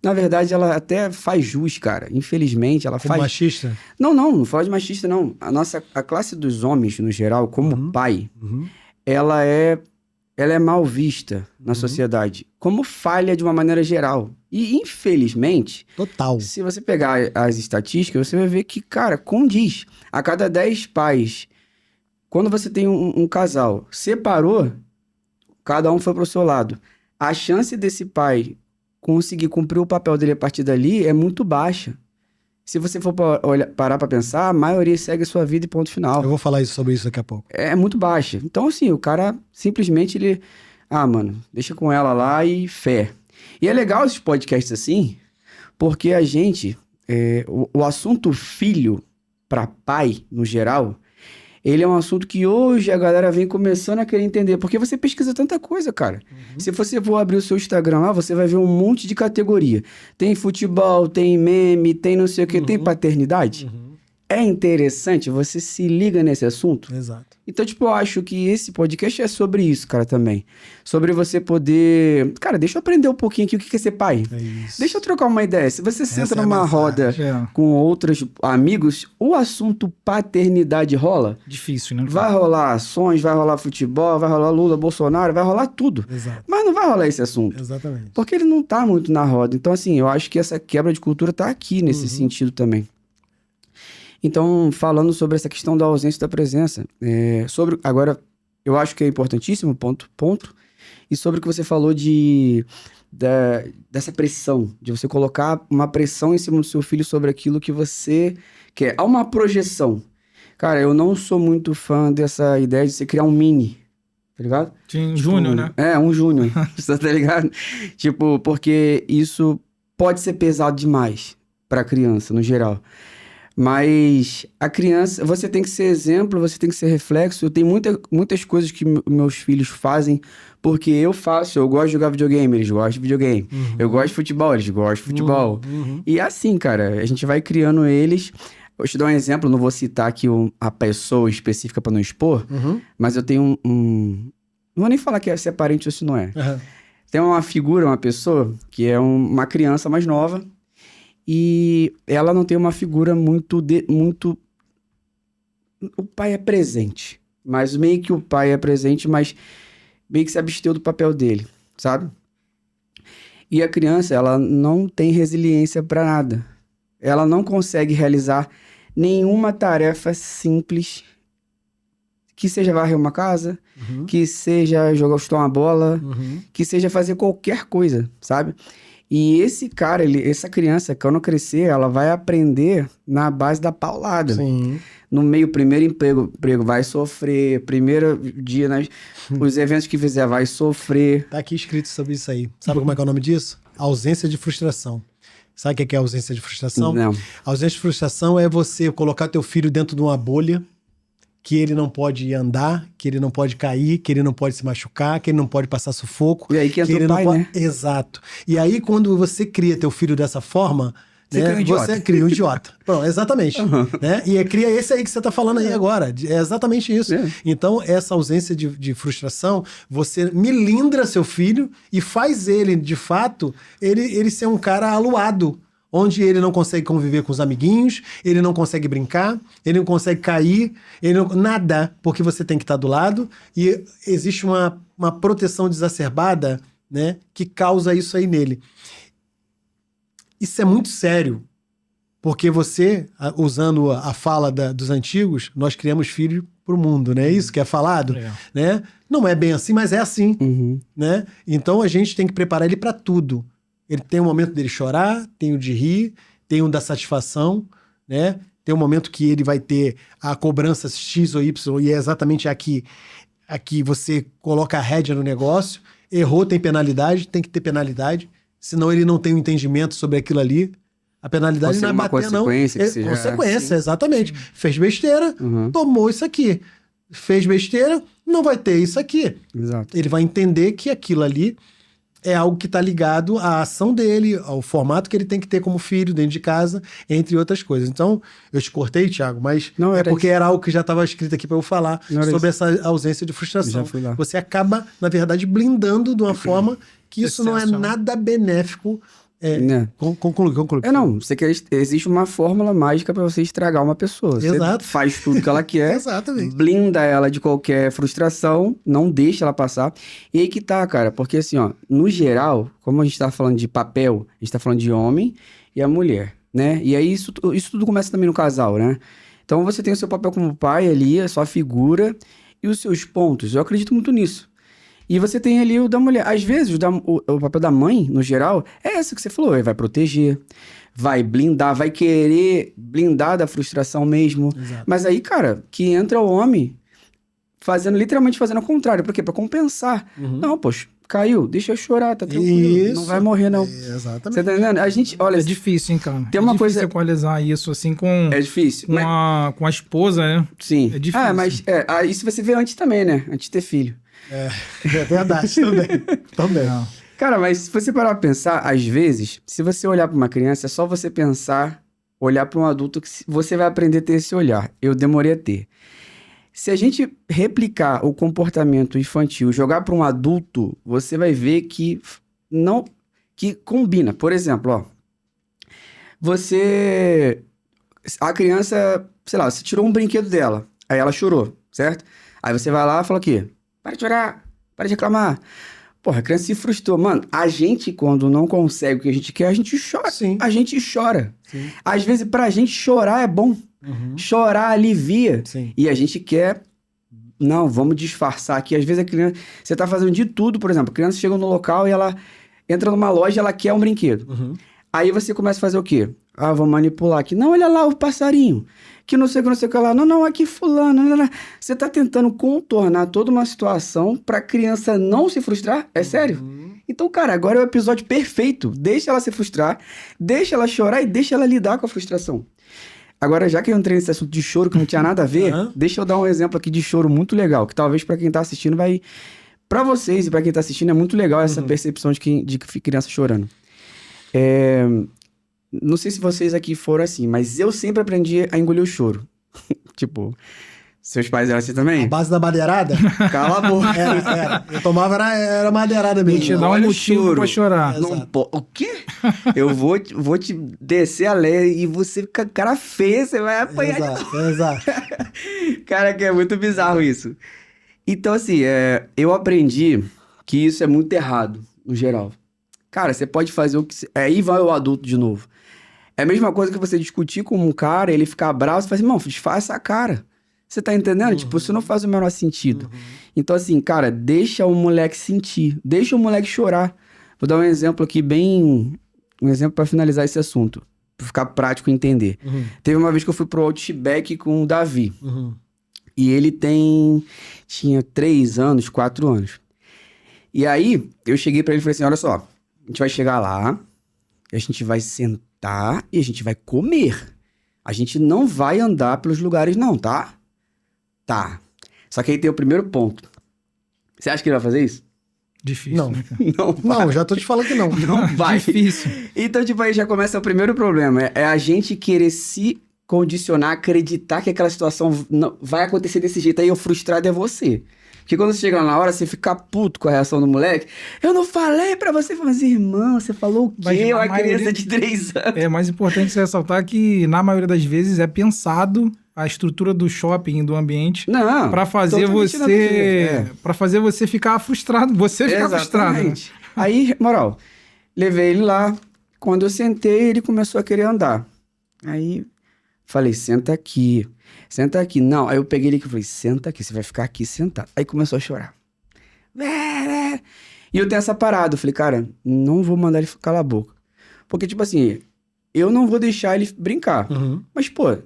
B: Na verdade, ela até faz jus, cara. Infelizmente, ela faz...
A: machista?
B: Não fala de machista, não. A classe dos homens, no geral, como pai, ela é mal vista na sociedade, como falha de uma maneira geral. E, infelizmente...
A: Total.
B: Se você pegar as estatísticas, você vai ver que, cara, condiz. A cada 10 pais, quando você tem um casal, separou, cada um foi pro seu lado. A chance desse pai conseguir cumprir o papel dele a partir dali é muito baixa. Se você for parar pra pensar, a maioria segue a sua vida e ponto final.
A: Eu vou falar sobre isso daqui a pouco.
B: É muito baixa. Então, assim, o cara simplesmente mano, deixa com ela lá e fé. E é legal esses podcasts assim, porque a gente, o assunto filho para pai, no geral, ele é um assunto que hoje a galera vem começando a querer entender, porque você pesquisa tanta coisa, cara. Se você for abrir o seu Instagram lá, você vai ver um monte de categoria. Tem futebol, tem meme, tem não sei o que, tem paternidade. É interessante, você se liga nesse assunto.
A: Exato.
B: Então, tipo, eu acho que esse podcast é sobre isso, cara, também. Sobre você poder... Cara, deixa eu aprender um pouquinho aqui o que é ser pai.
A: É isso.
B: Deixa eu trocar uma ideia. Se você
A: Essa
B: senta
A: é a
B: numa
A: mensagem.
B: roda
C: É.
B: com outros amigos, o assunto paternidade rola.
C: Difícil, né?
B: Vai rolar ações, vai rolar futebol, vai rolar Lula, Bolsonaro, vai rolar tudo.
A: Exato.
B: Mas não vai rolar esse assunto.
A: Exatamente.
B: Porque ele não tá muito na roda. Então, assim, eu acho que essa quebra de cultura tá aqui nesse sentido também. Então, falando sobre essa questão da ausência da presença, agora, eu acho que é importantíssimo, ponto, e sobre o que você falou dessa pressão, de você colocar uma pressão em cima do seu filho sobre aquilo que você quer. Há uma projeção. Cara, eu não sou muito fã dessa ideia de você criar um mini, tá ligado?
C: Tinha Júnior, né?
B: É, um júnior, você tá ligado? Tipo, porque isso pode ser pesado demais pra criança, no geral. Mas a criança, você tem que ser exemplo, você tem que ser reflexo. Eu tenho muitas coisas que meus filhos fazem porque eu faço. Eu gosto de jogar videogame, eles gostam de videogame. Eu gosto de futebol, eles gostam de futebol. E assim, cara, a gente vai criando eles. Vou te dar um exemplo, não vou citar aqui a pessoa específica pra não expor, mas eu tenho não vou nem falar se é parente ou se não é. Tem uma figura, uma pessoa, que é uma criança mais nova, e ela não tem uma figura muito... O pai é presente, mas meio que o pai é presente, mas meio que se absteu do papel dele, sabe? E a criança, ela não tem resiliência pra nada. Ela não consegue realizar nenhuma tarefa simples, que seja varrer uma casa, que seja chutar uma bola, que seja fazer qualquer coisa, sabe? E esse cara, essa criança, quando crescer, ela vai aprender na base da paulada.
A: Sim.
B: No meio, primeiro emprego vai sofrer, primeiro dia, os eventos que fizer vai sofrer.
A: Tá aqui escrito sobre isso aí. Sabe como é que é o nome disso? Ausência de frustração. Sabe o que é ausência de frustração?
B: Não.
A: A ausência de frustração é você colocar teu filho dentro de uma bolha que ele não pode andar, que ele não pode cair, que ele não pode se machucar, que ele não pode passar sufoco.
B: E aí que entra
A: ele
B: o pai,
A: não pode...
B: né?
A: Exato. E aí, quando você cria teu filho dessa forma,
B: Você cria um idiota.
A: você cria um idiota. Pronto, exatamente. Né? E cria esse aí que você está falando aí agora. É exatamente isso.
B: É.
A: Então, essa ausência de frustração, você milindra seu filho e faz ele, de fato, ele ser um cara aluado, onde ele não consegue conviver com os amiguinhos, ele não consegue brincar, ele não consegue cair, nada, porque você tem que estar do lado, e existe uma proteção exacerbada, né, que causa isso aí nele. Isso é muito sério, porque você, usando a fala dos antigos, nós criamos filhos para o mundo, não é isso que é falado? Né? Não é bem assim, mas é assim. Né? Então a gente tem que preparar ele para tudo. Ele tem um momento dele chorar, tem o de rir, tem o da satisfação, né? Tem um momento que ele vai ter a cobrança X ou Y, e é exatamente aqui você coloca a rédea no negócio. Errou, tem penalidade, tem que ter penalidade, senão ele não tem um entendimento sobre aquilo ali. A penalidade não é
B: uma
A: bater, não.
B: consequência que seja
A: Consequência,
B: assim.
A: exatamente. Fez besteira, tomou isso aqui. Fez besteira, não vai ter isso aqui.
B: Exato.
A: Ele vai entender que aquilo ali é algo que está ligado à ação dele, ao formato que ele tem que ter como filho dentro de casa, entre outras coisas. Então, eu te cortei, Thiago, mas
B: Não, era
A: porque
B: isso.
A: era algo que já estava escrito aqui para eu falar
B: Não era
A: sobre
B: isso.
A: essa ausência de frustração.
B: Já fui lá.
A: Você acaba, na verdade, blindando de uma forma que isso não é
C: Exceção.
A: nada benéfico.
B: Né?
A: Conclui.
B: Não, existe uma fórmula mágica pra você estragar uma pessoa.
A: Exato.
B: Você faz tudo que ela quer,
A: Exatamente.
B: blinda ela de qualquer frustração, não deixa ela passar. E aí que tá, cara, porque assim, ó, no geral, como a gente tá falando de papel, a gente tá falando de homem e a mulher, né? E aí isso tudo começa também no casal, né? Então você tem o seu papel como pai ali, a sua figura e os seus pontos. Eu acredito muito nisso. E você tem ali o da mulher. Às vezes, o papel da mãe, no geral, é esse que você falou. Ele vai proteger, vai blindar, vai querer blindar da frustração mesmo.
A: Exato.
B: Mas aí, cara, que entra o homem literalmente fazendo o contrário. Por quê? Pra compensar. Não, poxa, caiu, deixa eu chorar, tá tranquilo. Não
A: Isso.
B: vai morrer, não.
A: Exatamente.
B: Você tá entendendo? A gente, olha,
C: É difícil, hein, cara?
B: Tem uma
C: é difícil
B: coisa-
C: equalizar isso, assim, com,
B: é difícil.
C: com, com a esposa, né?
B: Sim.
C: É difícil.
B: Mas isso você vê antes também, né? Antes de ter filho.
A: É verdade, também. Também.
C: Não.
B: Cara, mas se você parar pra pensar, às vezes, se você olhar pra uma criança, é só você pensar, olhar pra um adulto que você vai aprender a ter esse olhar. Eu demorei a ter. Se a gente replicar o comportamento infantil, jogar pra um adulto, você vai ver que não que combina. Por exemplo, ó, a criança, sei lá, você tirou um brinquedo dela, aí ela chorou, certo? Aí você vai lá e fala o quê? Para de chorar, para de reclamar. Porra, a criança se frustrou. Mano, a gente, quando não consegue o que a gente quer, a gente chora.
A: Sim.
B: A gente chora.
A: Sim.
B: Às vezes, pra gente, chorar é bom.
A: Uhum.
B: Chorar alivia.
A: Sim.
B: E a gente quer... Não, vamos disfarçar aqui. Às vezes a criança... Você tá fazendo de tudo, por exemplo. A criança chega no local e ela entra numa loja e ela quer um brinquedo.
A: Uhum.
B: Aí você começa a fazer o quê? Ah, vou manipular aqui. Não, olha lá o passarinho. Que não sei o que lá. Não, aqui fulano. Não. Você tá tentando contornar toda uma situação pra criança não se frustrar? É sério?
A: Uhum.
B: Então, cara, agora é o episódio perfeito. Deixa ela se frustrar, deixa ela chorar e deixa ela lidar com a frustração. Agora, já que eu entrei nesse assunto de choro que não tinha nada a ver,
A: Uhum.
B: deixa eu dar um exemplo aqui de choro muito legal, que talvez pra quem tá assistindo vai... Pra vocês e pra quem tá assistindo é muito legal essa percepção de que criança chorando. Não sei se vocês aqui foram assim, mas eu sempre aprendi a engolir o choro. Tipo, seus pais eram assim
A: A
B: também?
A: base da madeirada?
B: Cala a boca.
A: Era. Eu tomava, era madeirada
C: Tem
A: mesmo.
C: que te dar um
B: olha o
C: motivo
B: choro.
C: pra chorar.
A: Exato.
B: Não O quê? Eu vou te descer a lei e você fica cara feia, você vai apanhar de novo.
A: Exato.
B: Cara, que é muito bizarro isso. Então, assim, eu aprendi que isso é muito errado, no geral. Cara, você pode fazer o que... Aí vai o adulto de novo. É a mesma coisa que você discutir com um cara, ele ficar bravo, você fala assim, irmão, desfaz essa cara. Você tá entendendo? Tipo, isso não faz o menor sentido. Então, assim, cara, deixa o moleque sentir. Deixa o moleque chorar. Vou dar um exemplo aqui um exemplo pra finalizar esse assunto. Pra ficar prático e entender.
A: Uhum.
B: Teve uma vez que eu fui pro Outback com o Davi.
A: Uhum.
B: E ele tinha 3 anos, 4 anos. E aí, eu cheguei pra ele e falei assim, olha só, a gente vai chegar lá, a gente vai sentar e a gente vai comer. A gente não vai andar pelos lugares não, tá? Tá. Só que aí tem o primeiro ponto. Você acha que ele vai fazer isso?
C: Difícil,
A: Não.
C: né, cara?
B: Não vai.
A: Não, já tô te falando que não.
B: Não vai.
C: Difícil.
B: Então, tipo, aí já começa o primeiro problema. É a gente querer se condicionar, acreditar que aquela situação vai acontecer desse jeito. Aí o frustrado é você. Porque quando você chega lá na hora, você fica puto com a reação do moleque. Eu não falei pra você. Mas, irmão, você falou o quê?
C: Mas na
B: Uma criança
C: maioria-
B: de 3 anos.
C: É mais importante você ressaltar que, na maioria das vezes, é pensado a estrutura do shopping, do ambiente,
B: Não.
C: pra fazer
B: totalmente nada a ver.
C: você... Pra fazer você ficar frustrado. Você ficar frustrado, né?
B: Exatamente. Aí, moral, levei ele lá. Quando eu sentei, ele começou a querer andar. Aí, falei, senta aqui. Senta aqui. Não, aí eu peguei ele aqui e falei, senta aqui, você vai ficar aqui sentado. Aí começou a chorar. E eu tenho essa parada. Eu falei, cara, não vou mandar ele calar a boca. Porque, tipo assim, eu não vou deixar ele brincar.
A: Uhum.
B: Mas, pô,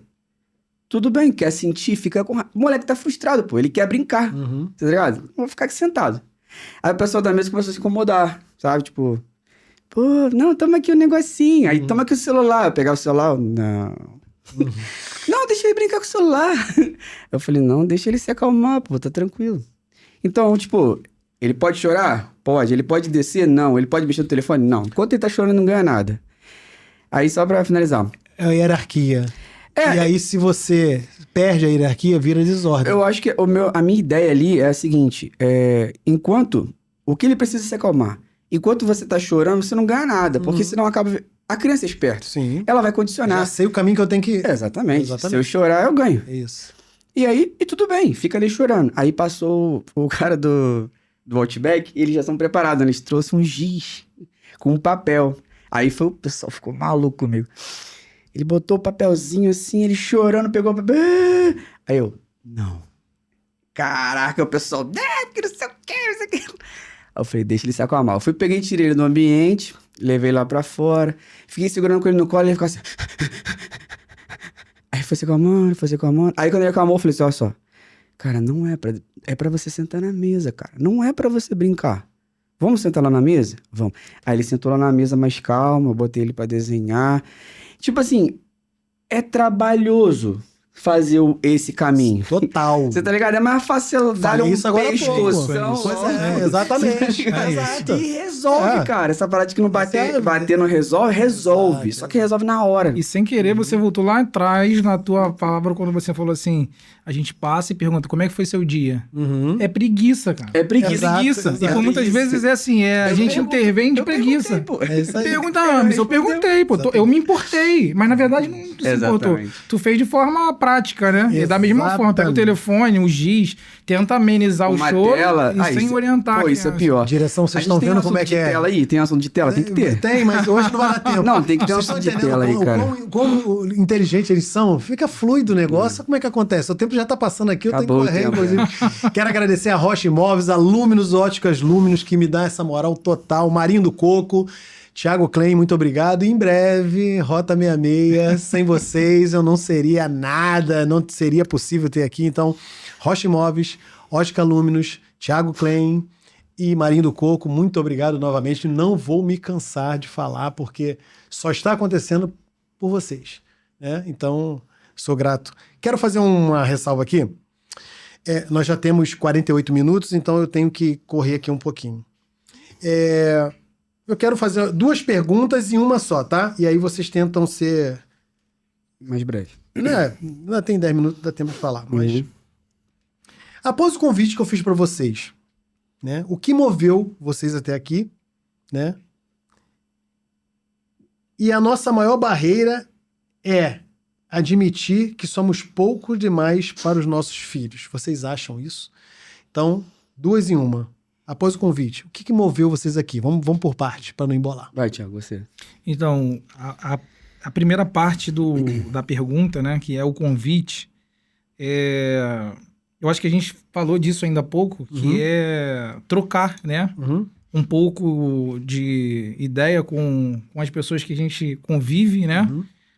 B: tudo bem, quer sentir, fica com raiva. O moleque tá frustrado, pô, ele quer brincar.
A: Uhum.
B: Tá ligado? Eu vou ficar aqui sentado. Aí o pessoal da mesa começou a se incomodar, sabe? Tipo, pô, não, toma aqui o negocinho. Aí toma aqui o celular. Eu pegava o celular, não. Não, deixa ele brincar com o celular. Eu falei, não, deixa ele se acalmar, pô, tá tranquilo. Então, tipo, ele pode chorar? Pode. Ele pode descer? Não. Ele pode mexer no telefone? Não. Enquanto ele tá chorando, não ganha nada. Aí, só pra finalizar.
A: É a hierarquia.
B: É.
A: E aí, se você perde a hierarquia, vira desordem.
B: Eu acho que a minha ideia ali é a seguinte: enquanto o que ele precisa se acalmar, enquanto você tá chorando, você não ganha nada, porque senão acaba. A criança é esperta.
A: Sim.
B: Ela vai
A: Já
B: condicionar.
A: sei o caminho que eu tenho que...
B: Exatamente.
A: Exatamente.
B: Se eu chorar, eu ganho.
A: É isso.
B: E aí, e tudo bem, fica ali chorando. Aí passou o cara do Outback, eles já são preparados, né? Eles trouxeram um giz com um papel. Aí o pessoal ficou maluco comigo. Ele botou o papelzinho assim, ele chorando, pegou o papel. Aí eu, não. Caraca, o pessoal, que não sei o que, não sei o que. Aí eu falei, deixa ele se acalmar. Eu fui, peguei, tirei ele do ambiente, levei lá pra fora, fiquei segurando com ele no colo e ele ficou assim. Aí foi se acalmando, foi se acalmando. Aí quando ele acalmou, eu falei assim, olha só. Cara, não é pra... É pra você sentar na mesa, cara. Não é pra você brincar. Vamos sentar lá na mesa? Vamos. Aí ele sentou lá na mesa mais calmo, eu botei ele pra desenhar. Tipo assim, é trabalhoso fazer esse caminho.
A: Total.
B: Você tá ligado? É mais fácil dar
A: Falei
B: um
A: isso agora há pouco.
C: pescoção,
A: Pois
C: logo.
A: é, exatamente.
C: É isso.
A: Exato.
B: E resolve,
A: É.
B: cara. Essa parada que não
A: Você-
B: bater não resolve.
A: Exato.
B: Só que resolve na hora.
C: E sem querer, você voltou lá atrás na tua palavra quando você falou assim: a gente passa e pergunta como é que foi seu dia.
A: Uhum.
C: É preguiça, cara.
B: É preguiça.
A: Exato,
C: Preguiça.
A: exato.
C: E por muitas vezes é assim, a
B: Eu
C: gente
B: pergunto-
C: intervém de
B: eu
C: preguiça.
B: perguntei, pô.
A: É isso aí.
C: Pergunta, mas eu perguntei, pô. Eu me importei. Mas na verdade não tu se importou.
B: Exatamente.
C: Tu fez de forma prática, né? E da mesma forma, pega o
A: Exatamente.
C: telefone, o giz, tenta amenizar o
B: Uma
C: show
B: tela.
C: e sem
B: isso-
C: orientar.
B: Pô, isso é pior.
A: Direção, vocês
B: A gente
A: estão
B: tem
A: vendo
B: assunto
A: como é
B: de
A: que é?
B: tela aí? Tem assunto de tela? Tem que ter.
A: Tem, mas hoje não vai dar tempo.
B: Não, tem que ter
A: Vocês
B: um
A: estão
B: assunto de
A: entendendo
B: tela aí,
A: como-
B: cara.
A: como inteligente eles são? Fica fluido o negócio. Sabe como é que acontece? O tempo já tá passando aqui, eu
B: Acabou o
A: tenho que correr,
B: tempo,
A: inclusive. Quero agradecer a Rocha Imóveis, a Luminous Óticas Luminous, que me dá essa moral total. Marinho do Coco, Thiago Klein, muito obrigado. Em breve, Rota 66. Sem vocês, eu não seria nada, não seria possível ter aqui. Então, Rocha Imóveis, Ótica Luminous, Thiago Klein e Marinho do Coco, muito obrigado novamente. Não vou me cansar de falar, porque só está acontecendo por vocês, né? Então, sou grato. Quero fazer uma ressalva aqui. Nós já temos 48 minutos, então eu tenho que correr aqui um pouquinho. Eu quero fazer 2 perguntas em uma só, tá? E aí vocês tentam ser...
B: Mais breve.
A: Né? Ainda tem 10 minutos, dá tempo de falar. Mas
B: Uhum.
A: após o convite que eu fiz para vocês, né? O que moveu vocês até aqui, né? E a nossa maior barreira é admitir que somos pouco demais para os nossos filhos. Vocês acham isso? Então, 2 em uma. Após o convite, o que moveu vocês aqui? Vamos por parte, para não embolar.
B: Vai, Thiago, você.
C: Então, a primeira parte da pergunta, né, que é o convite, eu acho que a gente falou disso ainda há pouco, que é trocar, né, um pouco de ideia com as pessoas que a gente convive, né,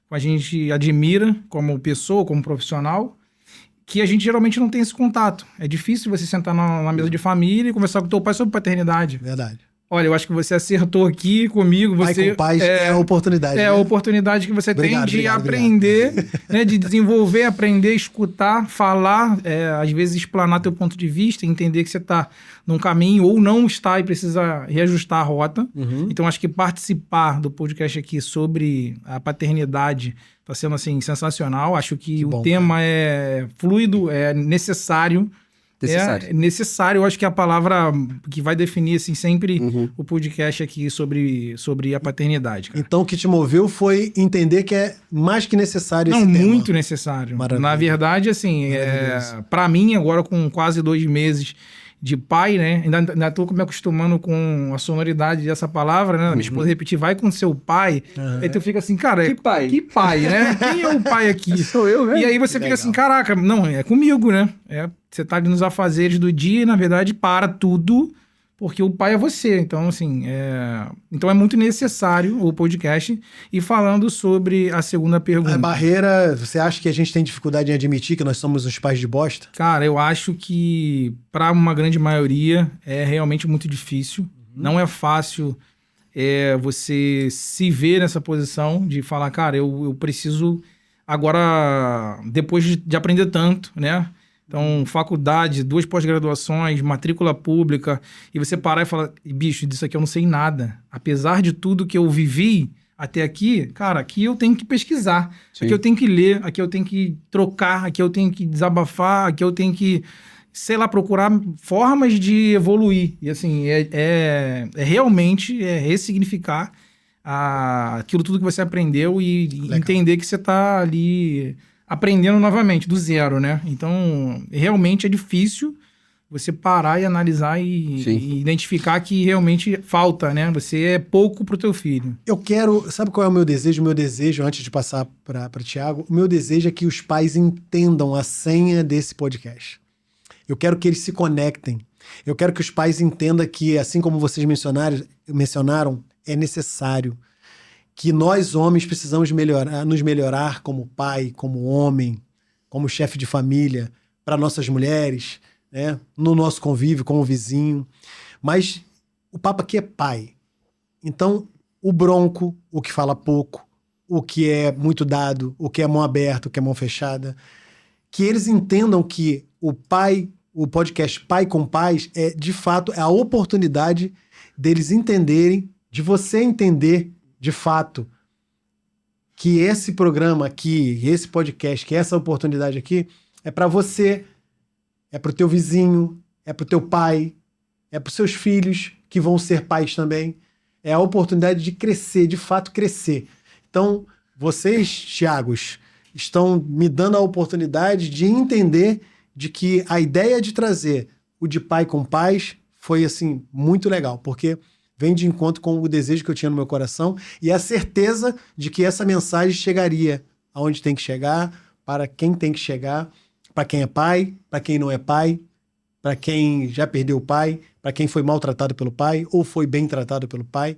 C: com a gente admira como pessoa, como profissional, que a gente geralmente não tem esse contato. É difícil você sentar na mesa de família e conversar com teu pai sobre paternidade.
A: Verdade.
C: Olha, eu acho que você acertou aqui comigo.
A: Pai
C: Você
A: com pais é a oportunidade.
C: é
A: né?
C: a oportunidade que você
A: Obrigado,
C: tem de
A: obrigado,
C: aprender, né, de desenvolver, aprender, escutar, falar, às vezes explanar teu ponto de vista, entender que você está num caminho ou não está e precisa reajustar a rota. Então, acho que participar do podcast aqui sobre a paternidade está sendo, assim, sensacional. Acho que
A: bom,
C: o tema é fluido, é necessário.
B: Necessário.
C: É necessário, eu acho que é a palavra que vai definir, assim, sempre o podcast aqui sobre a paternidade, cara.
A: Então, o que te moveu foi entender que é mais que necessário
C: Não,
A: esse tema.
C: muito necessário.
A: Maravilha.
C: Na verdade, assim,
A: Maravilhoso.
C: para mim, agora com quase 2 meses de pai, né? Ainda tô me acostumando com a sonoridade dessa palavra, né? Minha esposa repetir, vai com seu pai. Aí tu fica assim, cara,
B: Que pai?
C: Que pai, né? Quem é o pai aqui?
B: Sou eu, né?
C: E aí você fica assim, caraca, não, é comigo, né? Você tá ali nos afazeres do dia e, na verdade, para tudo, porque o pai é você. Então, assim, então é muito necessário o podcast. E falando sobre a segunda pergunta.
A: A barreira, você acha que a gente tem dificuldade em admitir que nós somos os pais de bosta?
C: Cara, eu acho que para uma grande maioria é realmente muito difícil. Não é fácil você se ver nessa posição de falar, cara, eu preciso agora, depois de aprender tanto, né? Então, faculdade, 2 pós-graduações, matrícula pública, e você parar e falar, bicho, disso aqui eu não sei nada. Apesar de tudo que eu vivi até aqui, cara, aqui eu tenho que pesquisar,
B: Sim.
C: aqui eu tenho que ler, aqui eu tenho que trocar, aqui eu tenho que desabafar, aqui eu tenho que, sei lá, procurar formas de evoluir. E assim, realmente ressignificar aquilo tudo que você aprendeu e entender que você está ali aprendendo novamente, do zero, né? Então, realmente é difícil você parar e analisar e identificar que realmente falta, né? Você é pouco pro teu filho.
A: Eu quero... Sabe qual é o meu desejo? O meu desejo, antes de passar para Thiago, o meu desejo é que os pais entendam a senha desse podcast. Eu quero que eles se conectem. Eu quero que os pais entendam que, assim como vocês mencionaram, é necessário que nós, homens, precisamos nos melhorar como pai, como homem, como chefe de família, para nossas mulheres, né? No nosso convívio, como vizinho. Mas o papo aqui é pai. Então, o bronco, o que fala pouco, o que é muito dado, o que é mão aberta, o que é mão fechada, que eles entendam que o podcast Pai com Pais é, de fato, é a oportunidade deles entenderem, de você entender, de fato, que esse programa aqui, esse podcast, que essa oportunidade aqui, é para você, é para o teu vizinho, é para o teu pai, é para os seus filhos, que vão ser pais também. É a oportunidade de crescer, de fato crescer. Então, vocês, Thiagos, estão me dando a oportunidade de entender de que a ideia de trazer o de Pai com Pais foi, assim, muito legal, porque vem de encontro com o desejo que eu tinha no meu coração e a certeza de que essa mensagem chegaria aonde tem que chegar, para quem tem que chegar, para quem é pai, para quem não é pai, para quem já perdeu o pai, para quem foi maltratado pelo pai ou foi bem tratado pelo pai.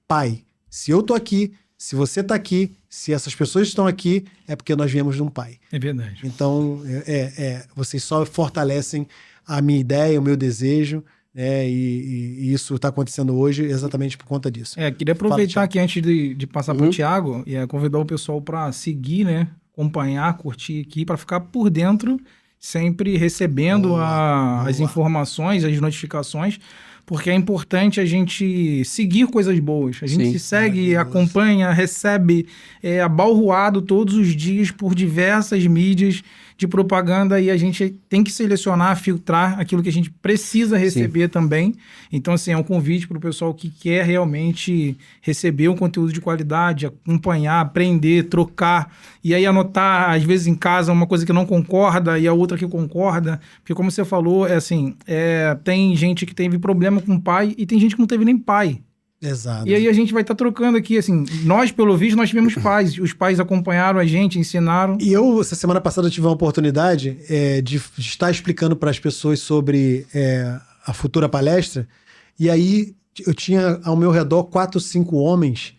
A: Pai, se eu tô aqui, se você tá aqui, se essas pessoas estão aqui, é porque nós viemos de um pai.
C: É verdade.
A: Então, vocês só fortalecem a minha ideia, o meu desejo, né? E isso está acontecendo hoje exatamente por conta disso.
C: Queria aproveitar
A: Fala,
C: aqui antes de passar para o Thiago e convidar o pessoal para seguir, né? Acompanhar, curtir aqui, para ficar por dentro, sempre recebendo as informações, as notificações, porque é importante a gente seguir coisas boas. A gente segue, acompanha, recebe abalroado todos os dias por diversas mídias de propaganda e a gente tem que selecionar, filtrar aquilo que a gente precisa receber também. Então, assim, é um convite para o pessoal que quer realmente receber um conteúdo de qualidade, acompanhar, aprender, trocar, e aí anotar, às vezes, em casa, uma coisa que não concorda e a outra que concorda. Porque, como você falou, tem gente que teve problema com o pai e tem gente que não teve nem pai.
A: Exato.
C: E aí a gente vai estar trocando aqui, assim, nós, pelo visto, nós tivemos pais, os pais acompanharam a gente, ensinaram.
A: E eu, essa semana passada, tive a oportunidade de estar explicando para as pessoas sobre a futura palestra, e aí eu tinha ao meu redor 4, 5 homens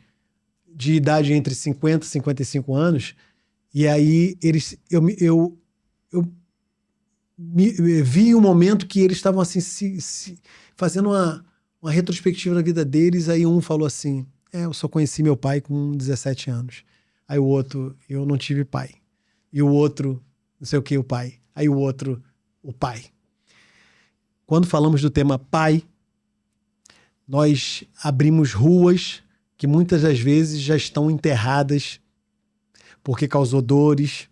A: de idade entre 50 e 55 anos, e aí eu vi um momento que eles estavam assim, fazendo uma retrospectiva na vida deles, aí um falou assim, eu só conheci meu pai com 17 anos. Aí o outro, eu não tive pai. E o outro, não sei o que, o pai. Aí o outro, o pai. Quando falamos do tema pai, nós abrimos ruas que muitas das vezes já estão enterradas porque causou dores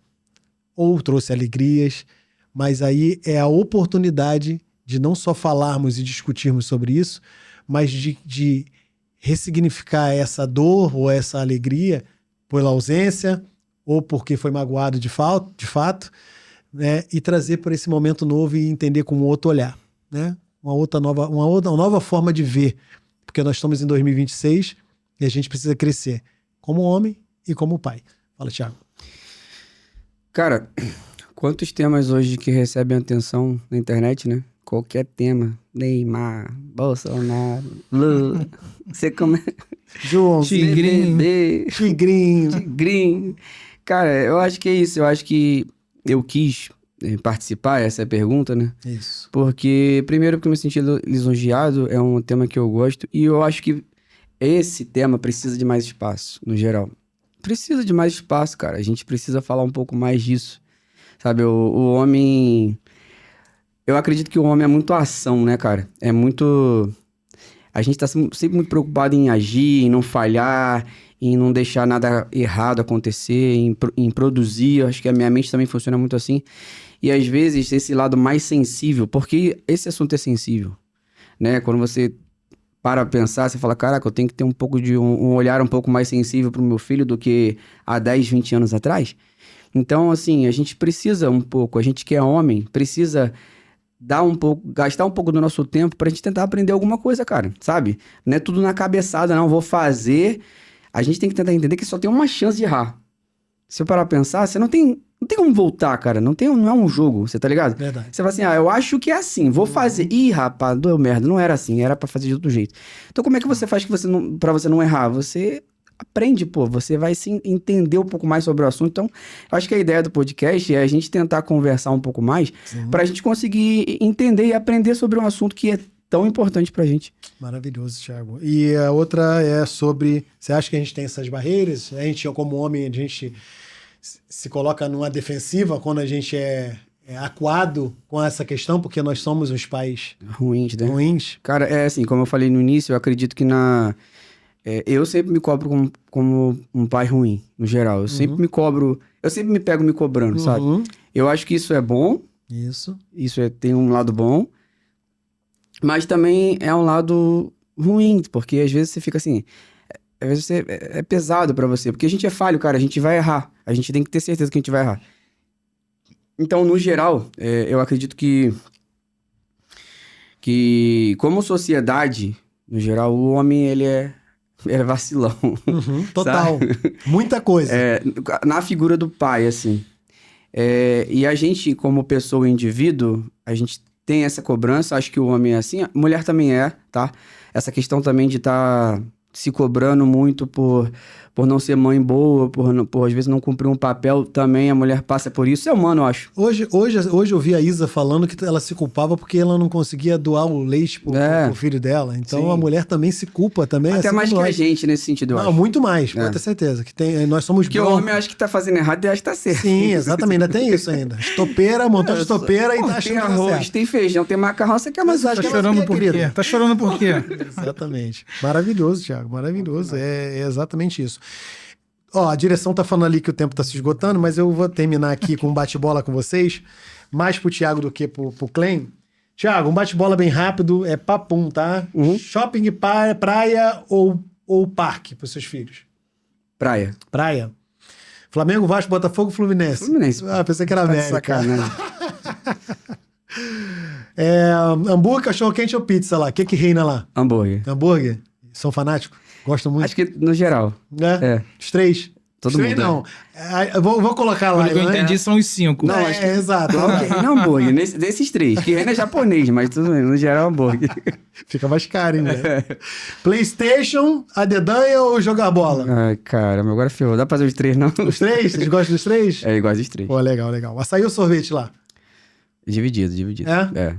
A: ou trouxe alegrias, mas aí é a oportunidade de não só falarmos e discutirmos sobre isso, mas de ressignificar essa dor ou essa alegria pela ausência ou porque foi magoado de fato, né? E trazer para esse momento novo e entender com um outro olhar, né? Uma nova forma de ver, porque nós estamos em 2026 e a gente precisa crescer como homem e como pai. Fala, Thiago.
B: Cara, quantos temas hoje que recebem atenção na internet, né? Qualquer tema, Neymar, Bolsonaro, Lula, você come...
A: João,
B: Tigrinho. Cara, eu acho que é isso. Eu acho que eu quis participar, essa é a pergunta, né?
A: Isso.
B: Porque, primeiro, porque eu me senti lisonjeado, é um tema que eu gosto, e eu acho que esse tema precisa de mais espaço, no geral. Precisa de mais espaço, cara. A gente precisa falar um pouco mais disso. Sabe, o homem... Eu acredito que o homem é muito ação, né, cara? É muito... A gente tá sempre muito preocupado em agir, em não falhar, em não deixar nada errado acontecer, em produzir. Eu acho que a minha mente também funciona muito assim. E às vezes esse lado mais sensível, porque esse assunto é sensível, né? Quando você para pensar, você fala, caraca, eu tenho que ter um pouco de um olhar um pouco mais sensível pro meu filho do que há 10, 20 anos atrás. Então, assim, a gente precisa um pouco, a gente que é homem, precisa... gastar um pouco do nosso tempo pra gente tentar aprender alguma coisa, cara, sabe? Não é tudo na cabeçada, não, vou fazer. A gente tem que tentar entender que só tem uma chance de errar. Se eu parar pra pensar, você não tem como voltar, cara, não é um jogo, você tá ligado?
A: Verdade.
B: Você fala assim, eu acho que é assim, vou fazer. Ih, rapaz, deu merda, não era assim, era pra fazer de outro jeito. Então como é que você faz pra você não errar? Você... aprende, você vai se entender um pouco mais sobre o assunto. Então, eu acho que a ideia do podcast é a gente tentar conversar um pouco mais pra gente conseguir entender e aprender sobre um assunto que é tão importante pra gente.
A: Maravilhoso, Thiago. E a outra é sobre... Você acha que a gente tem essas barreiras? A gente, como homem, a gente se coloca numa defensiva quando a gente é acuado com essa questão, porque nós somos os pais
B: Ruins, né?
A: ruins.
B: Cara, é assim, como eu falei no início, eu acredito que eu sempre me cobro como um pai ruim, no geral. Eu sempre me cobro... Eu sempre me pego me cobrando, sabe?
A: Uhum.
B: Eu acho que isso é bom,
A: Isso.
B: tem um lado bom, mas também é um lado ruim, porque às vezes você fica assim... Às vezes é pesado pra você, porque a gente é falho, cara, a gente vai errar. A gente tem que ter certeza que a gente vai errar. Então, no geral, eu acredito que como sociedade, no geral, o homem, ele é vacilão.
A: Uhum, total. Muita coisa.
B: Na figura do pai, assim. E a gente, como pessoa e indivíduo, a gente tem essa cobrança, acho que o homem é assim, a mulher também tá? Essa questão também de estar se cobrando muito por não ser mãe boa, por às vezes não cumprir um papel, também a mulher passa por isso. É humano, eu acho.
A: Hoje eu vi a Isa falando que ela se culpava porque ela não conseguia doar o leite pro filho dela. Então
B: Sim.
A: a mulher também se culpa também.
B: Até
A: assim
B: mais
A: como
B: que a
A: nós.
B: gente nesse sentido, eu
A: Não,
B: acho.
A: muito mais, pode ter certeza. Nós somos
B: Porque o homem acha que tá fazendo errado e acha que tá certo.
A: Sim, exatamente. Ainda tem isso ainda. Estopeira, montão de estopeira e
B: Pô,
A: tá achando
B: tem
A: que tá
B: arroz,
A: certo.
B: tem feijão, tem macarrão, você quer mais
A: Mas
B: acho
C: Tá
B: que
C: chorando
A: minha
C: por
A: querida.
C: quê? Tá chorando por quê?
A: Exatamente. Maravilhoso, Thiago. Maravilhoso. É exatamente isso. Ó, a direção tá falando ali que o tempo tá se esgotando, mas eu vou terminar aqui com um bate-bola com vocês. Mais pro Thiago do que pro Clem. Thiago, um bate-bola bem rápido, é papum, tá? Shopping, praia ou parque pros seus filhos?
B: Praia.
A: Praia. Flamengo, Vasco, Botafogo, Fluminense.
B: Fluminense.
A: Ah, pensei que era
B: Tá de
A: América.
B: sacanagem.
A: Hambúrguer, cachorro-quente ou pizza lá? O que reina lá?
B: Hambúrguer.
A: Hambúrguer? São fanáticos? Gostam muito?
B: Acho que no geral.
A: É? Os três?
B: Todo
A: Os três
B: mundo,
A: não. Eu vou colocar lá.
C: Pelo que eu
A: né?
C: entendi, são os 5.
B: Não, acho que-
A: Exato.
B: Ok, não hambúrguer, desses três. Que reina é japonês, mas tudo bem, no geral hambúrguer.
A: Fica mais caro, hein, né? PlayStation, a dedanha ou jogar bola?
B: Ai, caramba, agora ferrou. Dá pra fazer os três, não?
A: Os três? Vocês gostam dos três?
B: É igual os três.
A: Pô, legal, legal. Açaí ou sorvete lá?
B: Dividido.
A: É?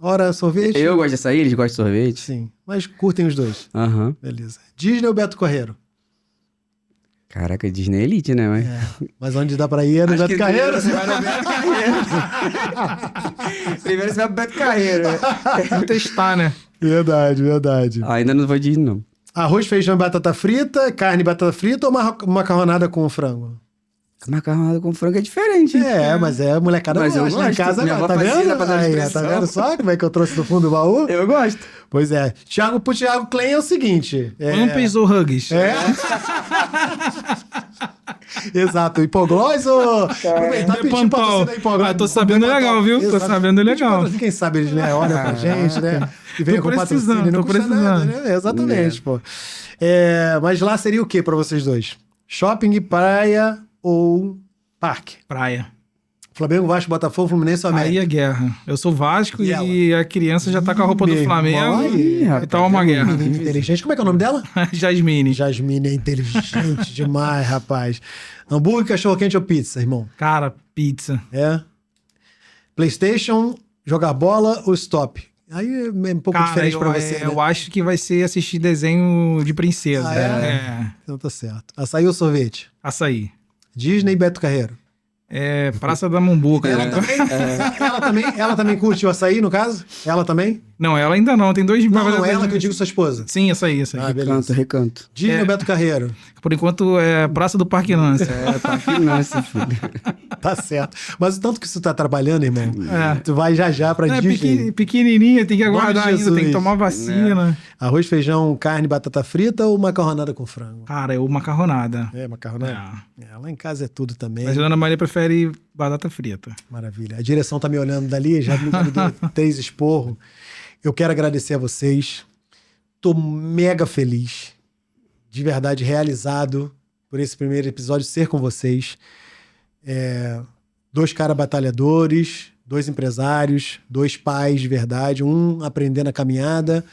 A: Hora sorvete?
B: Eu gosto de açaí, eles gostam de sorvete.
A: Sim, mas curtem os dois.
B: Aham.
A: Beleza. Disney ou Beto Carreiro?
B: Caraca, Disney é elite, né, mãe?
A: Mas onde dá pra ir é no
B: Acho
A: Beto
B: que
A: Carreiro.
B: Primeiro você vai no Beto Carreiro. Primeiro você vai pro Beto Carreiro.
C: Vou testar, né?
A: Verdade.
B: Ainda não vou de não.
A: Arroz, feijão e batata frita, carne e batata frita ou macarronada com frango?
B: Macarrão com frango é diferente.
A: Mas a molecada
B: Mas eu
A: gosta, né? Em
B: gosto.
A: casa,
B: Minha avó
A: tá
B: fazia,
A: vendo?
B: dá pra dar uma
A: Aí, tá
B: expressão.
A: vendo só como é que eu trouxe do fundo do baú?
B: Eu gosto.
A: Pois é. Pro Thiago Klein é o seguinte.
C: Pampers ou Huggies?
A: Exato. Hipoglós ou... Aproveitar e pedir
C: Pantol.
A: patrocínio da Hipoglós.
C: Ah, tô sabendo legal, viu? Tô
A: Exato.
C: sabendo legal.
A: Quem sabe eles, né, olham pra gente, né? E vem
C: Tô
A: com patrocínio,
C: precisando,
A: não
C: tô
A: custa nada,
C: precisando.
A: né? Exatamente, pô. Mas lá seria o que pra vocês dois? Shopping, praia ou parque?
C: Praia.
A: Flamengo, Vasco, Botafogo, Fluminense ou
C: Aí
A: América?
C: é guerra. Eu sou Vasco
A: E
C: e a criança já tá com a roupa do
A: Meu
C: Flamengo.
A: irmão, aí,
C: E tá uma guerra.
A: Menina inteligente. Como é que é o nome dela?
C: Jasmine.
A: Jasmine é inteligente demais, rapaz. Hambúrguer, cachorro-quente ou pizza, irmão?
C: Cara, pizza.
A: PlayStation, jogar bola ou stop? Aí é um pouco
C: Cara,
A: diferente pra você, né?
C: eu acho que vai ser assistir desenho de princesa.
A: Ah, Então tá certo. Açaí ou sorvete?
C: Açaí.
A: Disney e Beto Carreiro?
C: Praça da Mumbuca.
A: Ela também curte o açaí, no caso? Ela também?
C: Não, ela ainda não. Tem dois...
A: Não, ela que eu digo sua esposa.
C: Sim, açaí.
B: Recanto.
A: Disney ou Beto Carreiro?
C: Por enquanto é Praça do Parque Lance.
B: Tá aqui, nossa, filho.
A: Tá certo. Mas o tanto que você tá trabalhando, irmão,
C: É.
A: tu vai já pra Disney.
C: Pequenininha, tem que
A: Nome de
C: aguardar ainda,
A: Jesus.
C: tem que tomar vacina.
A: Arroz, feijão, carne, batata frita ou macarronada com frango?
C: Cara, eu macarronada.
A: Macarronada? Lá em casa é tudo também.
C: Mas a Ana Maria prefere batata frita.
A: Maravilha. A direção tá me olhando dali, já me deu 3 esporros. Eu quero agradecer a vocês. Tô mega feliz, de verdade, realizado por esse primeiro episódio ser com vocês. 2 caras batalhadores, 2 empresários, 2 pais de verdade, um aprendendo a caminhada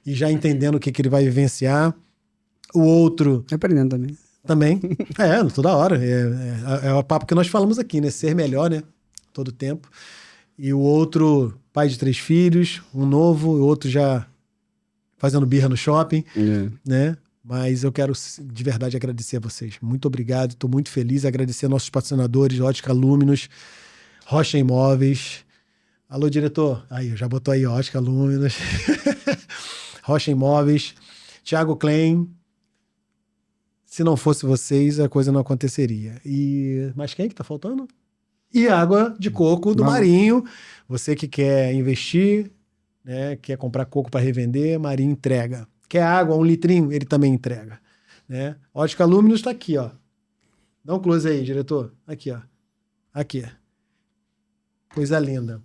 A: e já entendendo o que ele vai vivenciar. O outro
B: Aprendendo também.
A: também. Toda hora. É o papo que nós falamos aqui, né? Ser melhor, né? Todo tempo. E o outro, pai de 3 filhos, um novo, o outro já fazendo birra no shopping, né? Mas eu quero de verdade agradecer a vocês. Muito obrigado, estou muito feliz. Agradecer a nossos patrocinadores, Ótica Luminos, Rocha Imóveis. Alô, diretor. Aí, já botou aí, Ótica Luminos. Rocha Imóveis, Thiago Klein. Se não fosse vocês, a coisa não aconteceria. Mas quem é que tá faltando? E água de coco do Marinho. Você que quer investir, né, quer comprar coco para revender, Marinho entrega. Quer água, 1 litrinho, ele também entrega. Né? Ótica Luminos está aqui, ó. Dá um close aí, diretor. Aqui, ó. Aqui. Coisa linda.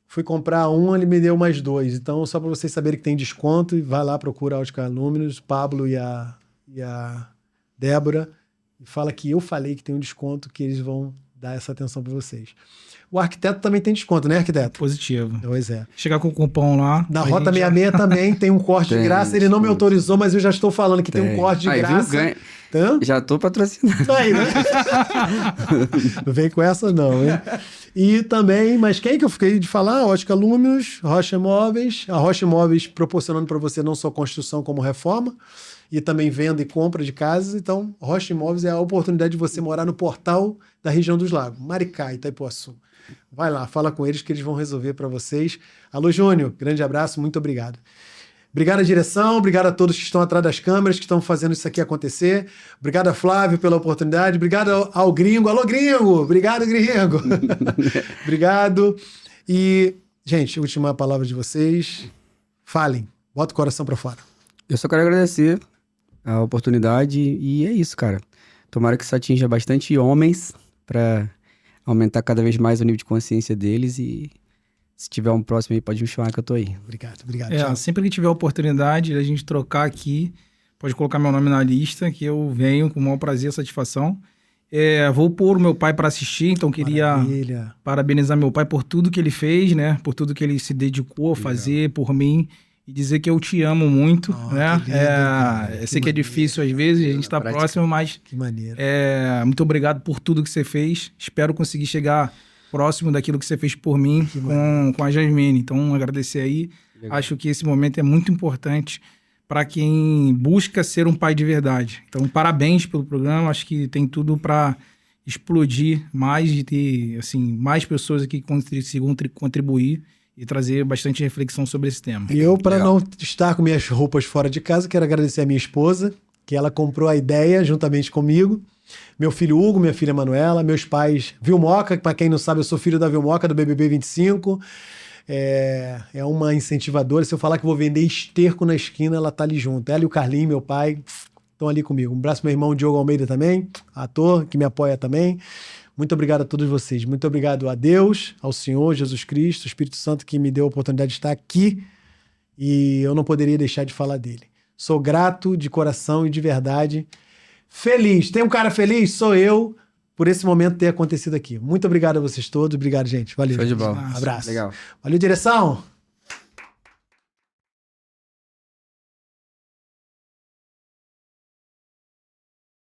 A: Fui comprar um, ele me deu mais 2. Então, só para vocês saberem que tem desconto, vai lá, procura a Ótica Luminos, Pablo e a Débora, e fala que eu falei que tem um desconto, que eles vão dar essa atenção para vocês. O arquiteto também tem desconto, né, arquiteto?
C: Positivo.
A: Pois é.
C: Chegar com o cupom lá.
A: Na Rota 66 também tem um corte de graça. Ele não me autorizou, mas eu já estou falando que tem um corte de graça.
B: Viu? Então? Já tô patrocinando.
A: Aí, né? Não vem com essa não, hein? E também, mas quem que eu fiquei de falar? Ótica Luminos, Rocha Imóveis. A Rocha Imóveis proporcionando para você não só construção como reforma, e também venda e compra de casas. Então, Rocha Imóveis é a oportunidade de você morar no portal da região dos Lagos, Maricá, Itaipuaçu. Vai lá, fala com eles que eles vão resolver para vocês. Alô, Júnior, grande abraço, muito obrigado. Obrigado à direção, obrigado a todos que estão atrás das câmeras, que estão fazendo isso aqui acontecer. Obrigado a Flávio pela oportunidade, obrigado ao Gringo. Alô, Gringo! Obrigado, Gringo! Obrigado. E, gente, última palavra de vocês. Falem, bota o coração para fora.
B: Eu só quero agradecer a oportunidade e é isso, cara. Tomara que isso atinja bastante homens para aumentar cada vez mais o nível de consciência deles e se tiver um próximo aí, pode me chamar que eu tô aí.
A: Obrigado.
C: Sempre que tiver a oportunidade da gente trocar aqui, pode colocar meu nome na lista, que eu venho com o maior prazer e satisfação. Vou pôr o meu pai para assistir, então queria parabenizar meu pai por tudo que ele fez, né? Por tudo que ele se dedicou a fazer por mim e dizer que eu te amo muito, né? Eu sei que é difícil às vezes, a gente tá próximo, mas
A: que maneiro.
C: Muito obrigado por tudo que você fez. Espero conseguir chegar próximo daquilo que você fez por mim com a Jasmine. Então, agradecer aí. Legal. Acho que esse momento é muito importante para quem busca ser um pai de verdade. Então, parabéns pelo programa. Acho que tem tudo para explodir mais e ter assim, mais pessoas aqui que consigam contribuir e trazer bastante reflexão sobre esse tema.
A: E eu, para não estar com minhas roupas fora de casa, quero agradecer a minha esposa, que ela comprou a ideia juntamente comigo. Meu filho Hugo, minha filha Manuela, meus pais, Vilmoca, para quem não sabe, eu sou filho da Vilmoca, do BBB 25. É uma incentivadora. Se eu falar que vou vender esterco na esquina, ela tá ali junto. Ela e o Carlinho, meu pai, estão ali comigo. Um abraço pro meu irmão Diogo Almeida também, ator, que me apoia também. Muito obrigado a todos vocês. Muito obrigado a Deus, ao Senhor Jesus Cristo, o Espírito Santo que me deu a oportunidade de estar aqui e eu não poderia deixar de falar dele. Sou grato de coração e de verdade. Feliz. Tem um cara feliz? Sou eu, por esse momento ter acontecido aqui. Muito obrigado a vocês todos. Obrigado, gente. Valeu.
B: Show de bola.
A: Abraço.
B: Legal.
A: Valeu, direção.